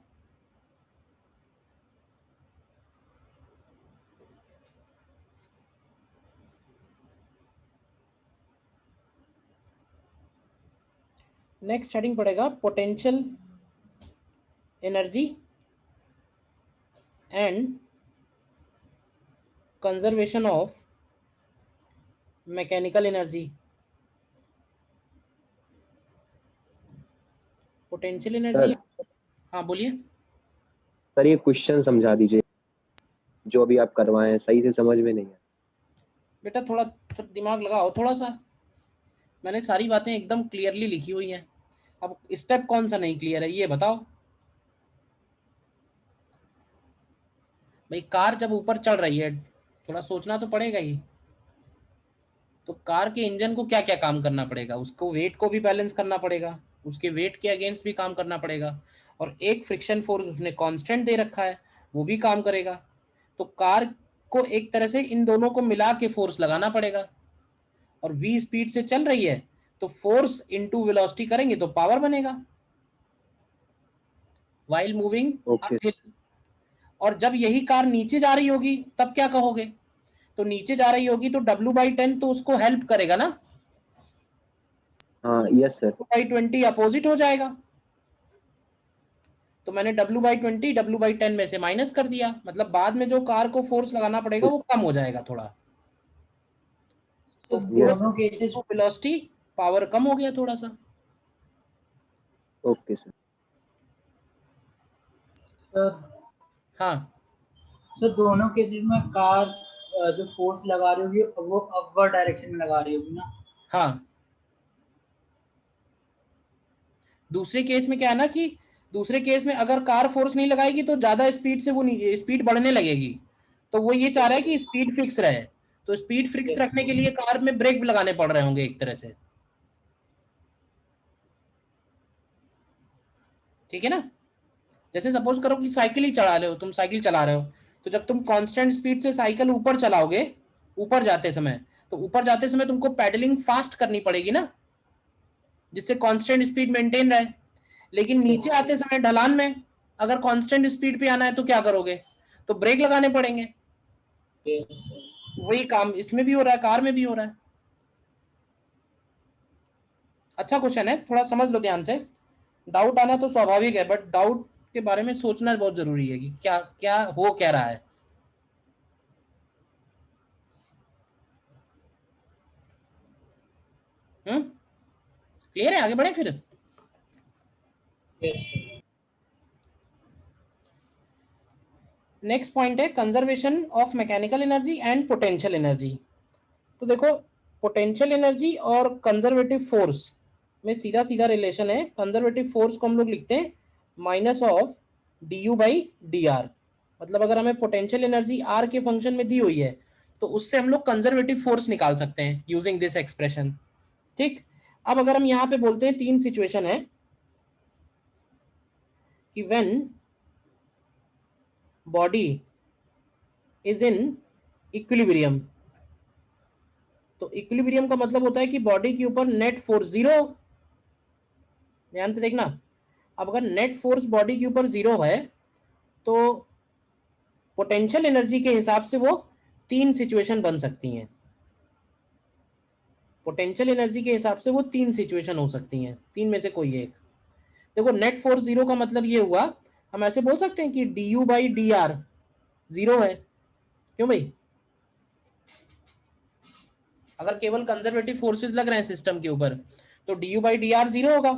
नेक्स्ट हेडिंग पड़ेगा potential energy and conservation of mechanical energy. Potential energy, हाँ बोलिए। सर ये क्वेश्चन समझा दीजिए, जो अभी आप करवाए हैं सही से समझ में नहीं है। बेटा थोड़ा दिमाग लगाओ थोड़ा सा, मैंने सारी बातें एकदम क्लियरली लिखी हुई हैं। अब स्टेप कौन सा नहीं क्लियर है ये बताओ भाई। कार जब ऊपर चढ़ रही है थोड़ा सोचना तो पड़ेगा ही। तो कार के इंजन को क्या क्या काम करना पड़ेगा, उसको वेट को भी बैलेंस करना पड़ेगा, उसके वेट के अगेंस्ट भी काम करना पड़ेगा, और एक फ्रिक्शन फोर्स उसने कांस्टेंट दे रखा है वो भी काम करेगा। तो कार को एक तरह से इन दोनों को मिला के फोर्स लगाना पड़ेगा, और v स्पीड से चल रही है तो फोर्स इनटू वेलोसिटी करेंगे तो पावर बनेगा व्हाइल मूविंग ओके अपहिल। और जब यही कार नीचे जा रही होगी तब क्या कहोगे, तो नीचे जा रही होगी तो W/10 तो उसको हेल्प करेगा ना, हाँ यस सर। W/20 अपोजिट हो जाएगा। तो मैंने W/20 W/10 में से माइनस कर दिया, मतलब बाद में जो कार को फोर्स लगाना पड़ेगा वो कम हो जाएगा थोड़ा। तो Yes, दोनों केसेस वेलोसिटी पावर कम हो गया थोड़ा सा। Okay sir. सर हाँ सर दोनों केसेस में कार जो फोर्स लगा रही होगी वो अपवर्ड डायरेक्शन में लगा रही होगी ना। हाँ, दूसरे केस में क्या है ना कि दूसरे केस में अगर कार फोर्स नहीं लगाएगी तो ज्यादा स्पीड से वो स्पीड बढ़ने लगेगी। तो वो ये चाह रहा है कि स्पीड फिक्स रहे, तो स्पीड फिक्स रखने के लिए कार में ब्रेक लगाने पड़ रहे होंगे एक तरह से। ठीक है ना। जैसे सपोज करो कि साइकिल ही चला रहे हो, तुम साइकिल चला रहे हो, तो जब तुम कांस्टेंट स्पीड से साइकिल ऊपर चलाओगे ऊपर जाते समय, तो ऊपर जाते समय तुमको पैडलिंग फास्ट करनी पड़ेगी ना, जिससे कांस्टेंट स्पीड मेंटेन रहे। लेकिन नीचे आते समय ढलान में अगर कांस्टेंट स्पीड पे आना है तो क्या करोगे, तो ब्रेक लगाने पड़ेंगे। वही काम इसमें भी हो रहा है, कार में भी हो रहा है। अच्छा क्वेश्चन है, थोड़ा समझ लो ध्यान से। डाउट आना तो स्वाभाविक है, बट डाउट के बारे में सोचना बहुत जरूरी है कि क्या क्या हो क्या रहा है। क्लियर है, आगे बढ़े फिर। नेक्स्ट पॉइंट है conservation of mechanical energy and potential energy. तो देखो पोटेंशियल एनर्जी और कंजर्वेटिव फोर्स में सीधा सीधा रिलेशन है। कंजर्वेटिव फोर्स को हम लोग लिखते हैं माइनस ऑफ du/dr। मतलब अगर हमें पोटेंशियल एनर्जी r के फंक्शन में दी हुई है तो उससे हम लोग कंजर्वेटिव फोर्स निकाल सकते हैं यूजिंग दिस एक्सप्रेशन। ठीक, अब अगर हम यहाँ पे बोलते हैं तीन सिचुएशन है कि when body is in equilibrium, तो इक्विलिब्रियम का मतलब होता है कि बॉडी के ऊपर नेट फोर्स जीरो। ध्यान से देखना, अब अगर नेट फोर्स बॉडी के ऊपर जीरो है तो पोटेंशियल एनर्जी के हिसाब से वो तीन सिचुएशन बन सकती हैं। पोटेंशियल एनर्जी के हिसाब से वो तीन सिचुएशन हो सकती हैं, तीन में से कोई एक। देखो नेट फोर्स जीरो का मतलब ये हुआ, हम ऐसे बोल सकते हैं कि du/dr जीरो है। क्यों भाई, अगर केवल कंजर्वेटिव फोर्सेस लग रहे हैं सिस्टम के ऊपर तो du/dr जीरो होगा।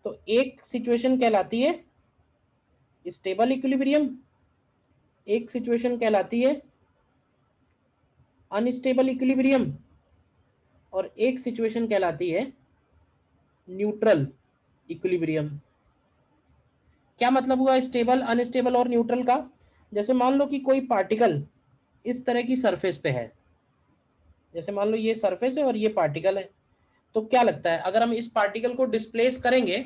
तो एक सिचुएशन कहलाती है स्टेबल इक्विलिब्रियम, एक सिचुएशन कहलाती है अनस्टेबल इक्विलिब्रियम, और एक सिचुएशन कहलाती है न्यूट्रल इक्विलिब्रियम। क्या मतलब हुआ स्टेबल अनस्टेबल और न्यूट्रल का, जैसे मान लो कि कोई पार्टिकल इस तरह की सरफेस पे है, जैसे मान लो ये सरफेस है और ये पार्टिकल है, तो क्या लगता है अगर हम इस पार्टिकल को डिस्प्लेस करेंगे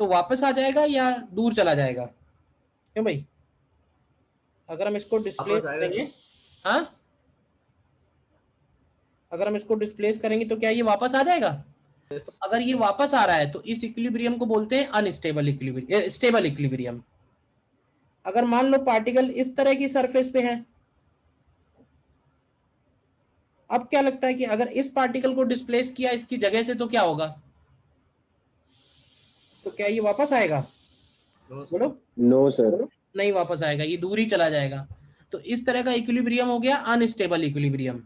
तो वापस आ जाएगा या दूर चला जाएगा? क्यों भाई, अगर हम इसको डिस्प्लेस करेंगे, हाँ अगर हम इसको डिस्प्लेस करेंगे तो क्या ये वापस आ जाएगा? तो अगर ये वापस आ रहा है तो इस इक्विलिब्रियम को बोलते हैं अनस्टेबल इक्विलिब्रियम, स्टेबल इक्विलिब्रियम। अगर मान लो पार्टिकल इस तरह की सरफेस पे है, अब क्या लगता है कि अगर इस पार्टिकल को डिस्प्लेस किया इसकी जगह से तो क्या होगा? तो क्या ये वापस आएगा? बोलो। No sir. नहीं वापस आएगा, ये दूर ही चला जाएगा। तो इस तरह का इक्विलिब्रियम हो गया अनस्टेबल इक्विलिब्रियम।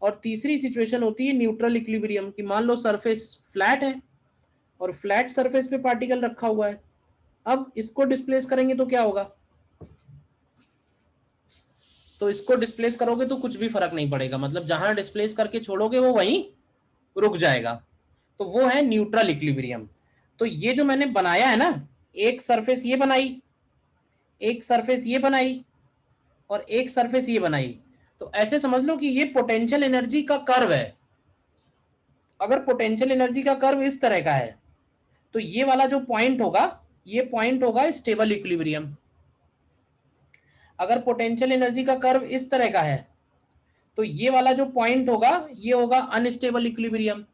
और तीसरी सिचुएशन होती है न्यूट्रल इक्विलिब्रियम की मान लो सरफेस फ्लैट है और फ्लैट सरफेस पे पार्टिकल रखा हुआ है, अब इसको डिस्प्लेस करेंगे तो क्या होगा? तो इसको डिस्प्लेस करोगे तो कुछ भी फर्क नहीं पड़ेगा, मतलब जहां डिस्प्लेस करके छोड़ोगे वो वहीं रुक जाएगा। तो वो है न्यूट्रल इक्विलिब्रियम। तो ये जो मैंने बनाया है ना, एक सरफेस ये बनाई, एक सरफेस ये बनाई और एक सरफेस ये बनाई, तो ऐसे समझ लो कि ये पोटेंशियल एनर्जी का कर्व है। अगर पोटेंशियल एनर्जी का कर्व इस तरह का है तो ये वाला जो पॉइंट होगा, ये पॉइंट होगा स्टेबल इक्विलिब्रियम। अगर पोटेंशियल एनर्जी का कर्व इस तरह का है तो ये वाला जो पॉइंट होगा ये होगा अनस्टेबल इक्विलिब्रियम।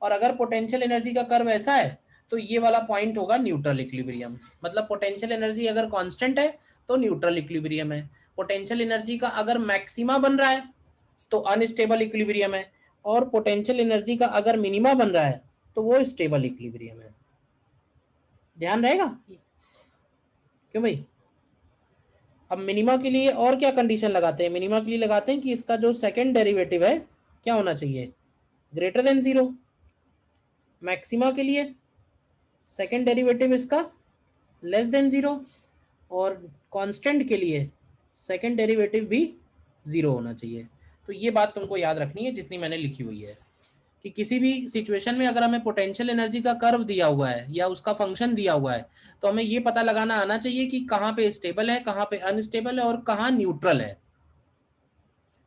और अगर पोटेंशियल एनर्जी का कर्व ऐसा है तो ये वाला पॉइंट होगा न्यूट्रल इक्विलिब्रियम। मतलब पोटेंशियल एनर्जी अगर कांस्टेंट है तो न्यूट्रल इक्विलिब्रियम है, पोटेंशियल एनर्जी का अगर मैक्सिमा बन रहा है तो अनस्टेबल इक्विलिब्रियम है, और पोटेंशियल एनर्जी का अगर मिनिमा बन रहा है तो वो स्टेबल इक्विलिब्रियम है। ध्यान रहेगा? क्यों भाई? अब मिनिमा के लिए और क्या कंडीशन लगाते हैं? मिनिमा के लिए लगाते हैं कि इसका जो सेकंड डेरिवेटिव है क्या होना चाहिए? Greater than 0। मैक्सिमा के लिए सेकंड डेरिवेटिव इसका लेस देन 0, और कांस्टेंट के लिए सेकंड डेरिवेटिव भी 0 होना चाहिए। तो ये बात तुमको याद रखनी है जितनी मैंने लिखी हुई है, कि किसी भी सिचुएशन में अगर हमें पोटेंशियल एनर्जी का कर्व दिया हुआ है या उसका फंक्शन दिया हुआ है तो हमें ये पता लगाना आना चाहिए कि कहाँ पे स्टेबल है, कहाँ पे अनस्टेबल है और कहाँ न्यूट्रल है।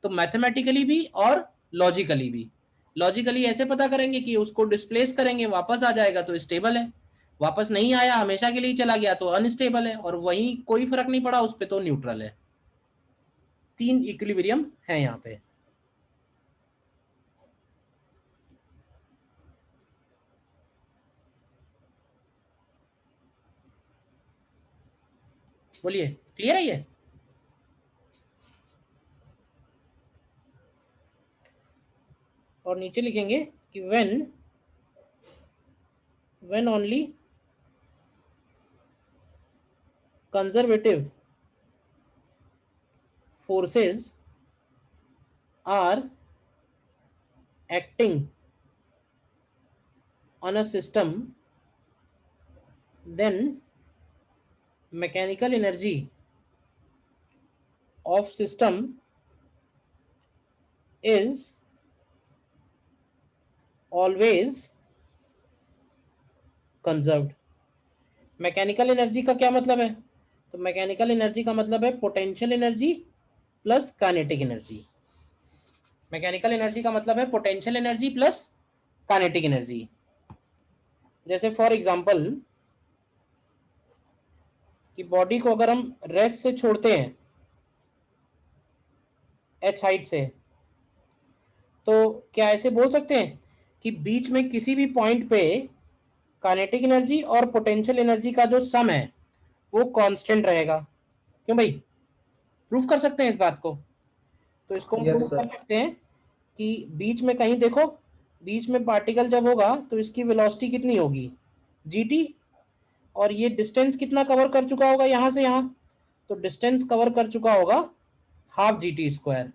तो मैथमेटिकली भी और लॉजिकली भी। लॉजिकली ऐसे पता करेंगे कि उसको डिस्प्लेस करेंगे वापस आ जाएगा तो स्टेबल है, वापस नहीं आया हमेशा के लिए चला गया तो अनस्टेबल है, और वहीं कोई फर्क नहीं पड़ा उस पर तो न्यूट्रल है। 3 इक्विलिब्रियम है यहाँ पे। बोलिए, क्लियर है ये? और नीचे लिखेंगे कि when only conservative forces are acting on a system, then mechanical energy of system is always conserved। Mechanical energy का क्या मतलब है? तो मैकेनिकल एनर्जी का मतलब है potential energy plus kinetic energy. Mechanical energy का मतलब है potential energy plus kinetic energy. जैसे फॉर एग्जांपल कि बॉडी को अगर हम रेस्ट से छोड़ते हैं h हाइट से, तो क्या ऐसे बोल सकते हैं कि बीच में किसी भी पॉइंट पे काइनेटिक एनर्जी और पोटेंशियल एनर्जी का जो सम है वो कांस्टेंट रहेगा? क्यों भाई? प्रूफ कर सकते हैं इस बात को? तो इसको हम प्रूफ कर सकते हैं कि बीच में कहीं देखो, बीच में पार्टिकल जब होगा तो इसकी वेलोसिटी कितनी होगी? gt, और ये डिस्टेंस कितना कवर कर चुका होगा यहाँ से यहाँ? तो डिस्टेंस कवर कर चुका होगा हाफ GT²।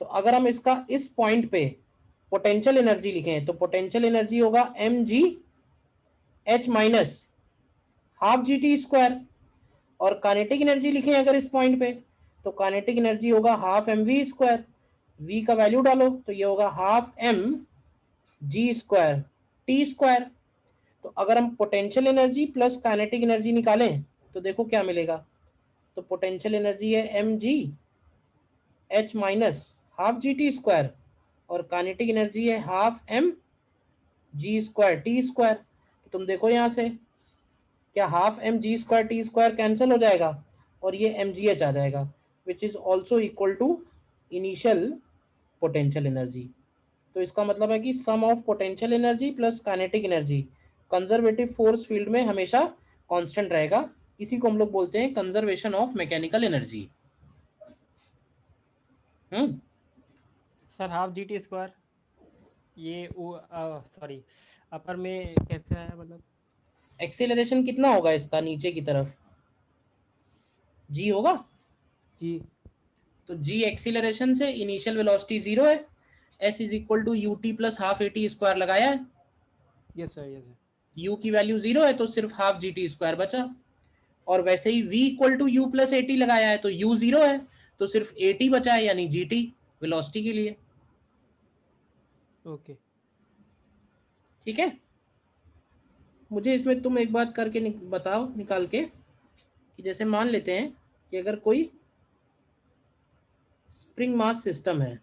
तो अगर हम इसका इस पॉइंट पे पोटेंशियल एनर्जी लिखें तो पोटेंशियल एनर्जी होगा mgh माइनस हाफ GT², और काइनेटिक एनर्जी लिखें अगर इस पॉइंट पे तो काइनेटिक एनर्जी होगा हाफ mv²। v का वैल्यू डालो तो ये होगा हाफ mg² t²। तो अगर हम potential energy plus kinetic energy निकालें तो देखो क्या मिलेगा, तो पोटेंशियल एनर्जी है mg h minus half GT² और काइनेटिक एनर्जी है हाफ mg² T²। तो तुम देखो यहाँ से क्या हाफ mg² T² कैंसिल हो जाएगा और ये mgh आ जाएगा, which is also equal to initial potential energy. तो इसका मतलब है कि sum of potential energy plus kinetic energy conservative force field में हमेशा कांस्टेंट रहेगा। इसी को हम लोग बोलते हैं conservation of mechanical energy. Sir half GT², ये सॉरी अपर में कैसे आया, मतलब एक्सेलरेशन कितना होगा इसका नीचे की तरफ? g होगा। जी। तो g एक्सीलरेशन से इनिशियल वेलोसिटी 0 है, s is equal to ut plus half at² लगाया है। Yes sir, yes sir. u की वैल्यू 0 है तो सिर्फ हाफ GT² बचा, और वैसे ही v equal to u plus at लगाया है तो u 0 है तो सिर्फ at बचा है, यानी gt वेलोसिटी के लिए। ओके। ठीक है, मुझे इसमें तुम एक बात करके बताओ निकाल के कि जैसे मान लेते हैं कि अगर कोई स्प्रिंग मास सिस्टम है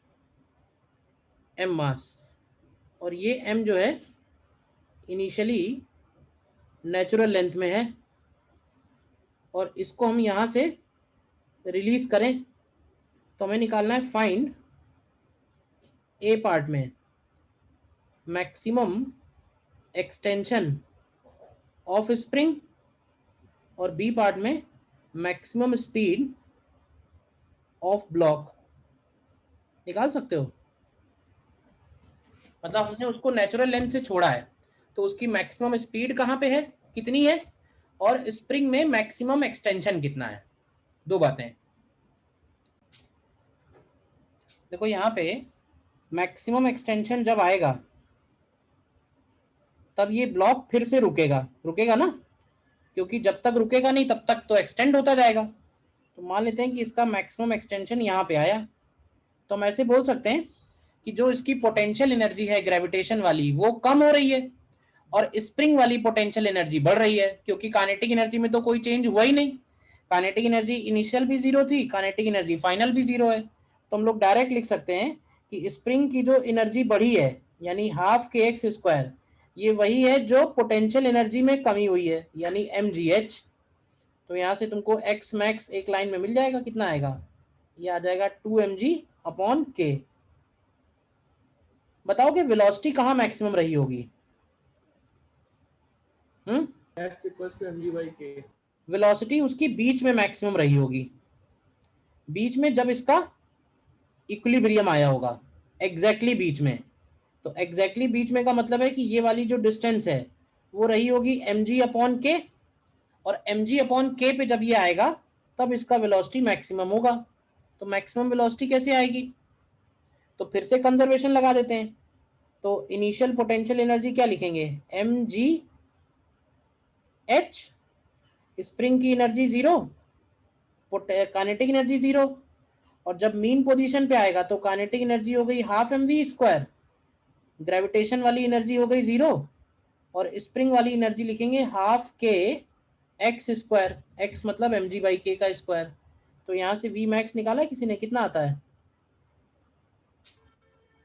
m मास, और ये m जो है इनिशियली नेचुरल लेंथ में है, और इसको हम यहाँ से रिलीज करें तो हमें निकालना है फाइंड ए पार्ट में मैक्सिमम एक्सटेंशन ऑफ स्प्रिंग और बी पार्ट में मैक्सिमम स्पीड ऑफ ब्लॉक। निकाल सकते हो? मतलब हमने उसको नेचुरल लेंथ से छोड़ा है तो उसकी मैक्सिमम स्पीड कहाँ पे है, कितनी है, और स्प्रिंग में मैक्सिमम एक्सटेंशन कितना है। दो बातें देखो, यहाँ पे मैक्सिमम एक्सटेंशन जब आएगा तब ये ब्लॉक फिर से रुकेगा ना, क्योंकि जब तक रुकेगा नहीं तब तक तो एक्सटेंड होता जाएगा। तो मान लेते हैं कि इसका मैक्सिमम एक्सटेंशन यहाँ पे आया, तो हम ऐसे बोल सकते हैं कि जो इसकी पोटेंशियल एनर्जी है ग्रेविटेशन वाली वो कम हो रही है और स्प्रिंग वाली पोटेंशियल एनर्जी बढ़ रही है, क्योंकि काइनेटिक एनर्जी में तो कोई चेंज हुआ ही नहीं। काइनेटिक एनर्जी इनिशियल भी 0 थी, काइनेटिक एनर्जी फाइनल भी 0 है। तो हम लोग डायरेक्ट लिख सकते हैं कि स्प्रिंग की जो एनर्जी बढ़ी है यानी हाफ kx², ये वही है जो पोटेंशियल एनर्जी में कमी हुई है यानी mgh। तो यहाँ से तुमको x मैक्स एक लाइन में मिल जाएगा, कितना आएगा, ये आ जाएगा 2mg/k। बताओ कि वेलोसिटी कहाँ मैक्सिमम रही होगी? x equals to mg/k। Velocity उसकी बीच में मैक्सिमम रही होगी, बीच में जब इसका इक्विलिब्रियम आया होगा, एग्जैक्टली बीच में। तो एग्जैक्टली बीच में का मतलब है कि ये वाली जो डिस्टेंस है वो रही होगी mg/k, और mg/k पे जब ये आएगा तब इसका वेलोसिटी मैक्सिमम होगा। तो मैक्सिमम वेलोसिटी कैसे आएगी? तो फिर से कंजर्वेशन लगा देते हैं। तो इनिशियल पोटेंशियल एनर्जी क्या लिखेंगे, mgh, स्प्रिंग की एनर्जी 0, काइनेटिक एनर्जी 0, और जब मीन पोजीशन पे आएगा तो काइनेटिक एनर्जी हो गई हाफ mv², ग्रेविटेशन वाली एनर्जी हो गई 0, और स्प्रिंग वाली एनर्जी लिखेंगे हाफ kx², x मतलब mg/k का स्क्वायर। तो यहाँ से v मैक्स निकाला किसी ने, कितना आता है?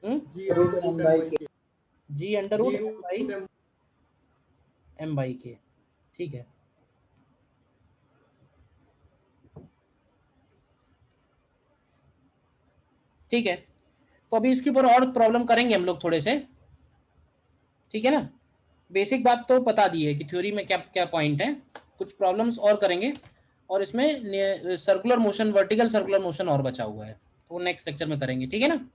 g √m/k। ठीक है, ठीक है। तो अभी इसके ऊपर और प्रॉब्लम करेंगे हम लोग थोड़े से, ठीक है ना। बेसिक बात तो बता दी है कि थ्योरी में क्या क्या पॉइंट है, कुछ प्रॉब्लम्स और करेंगे, और इसमें circular motion, vertical circular motion और बचा हुआ है, तो नेक्स्ट लेक्चर में करेंगे, ठीक है ना।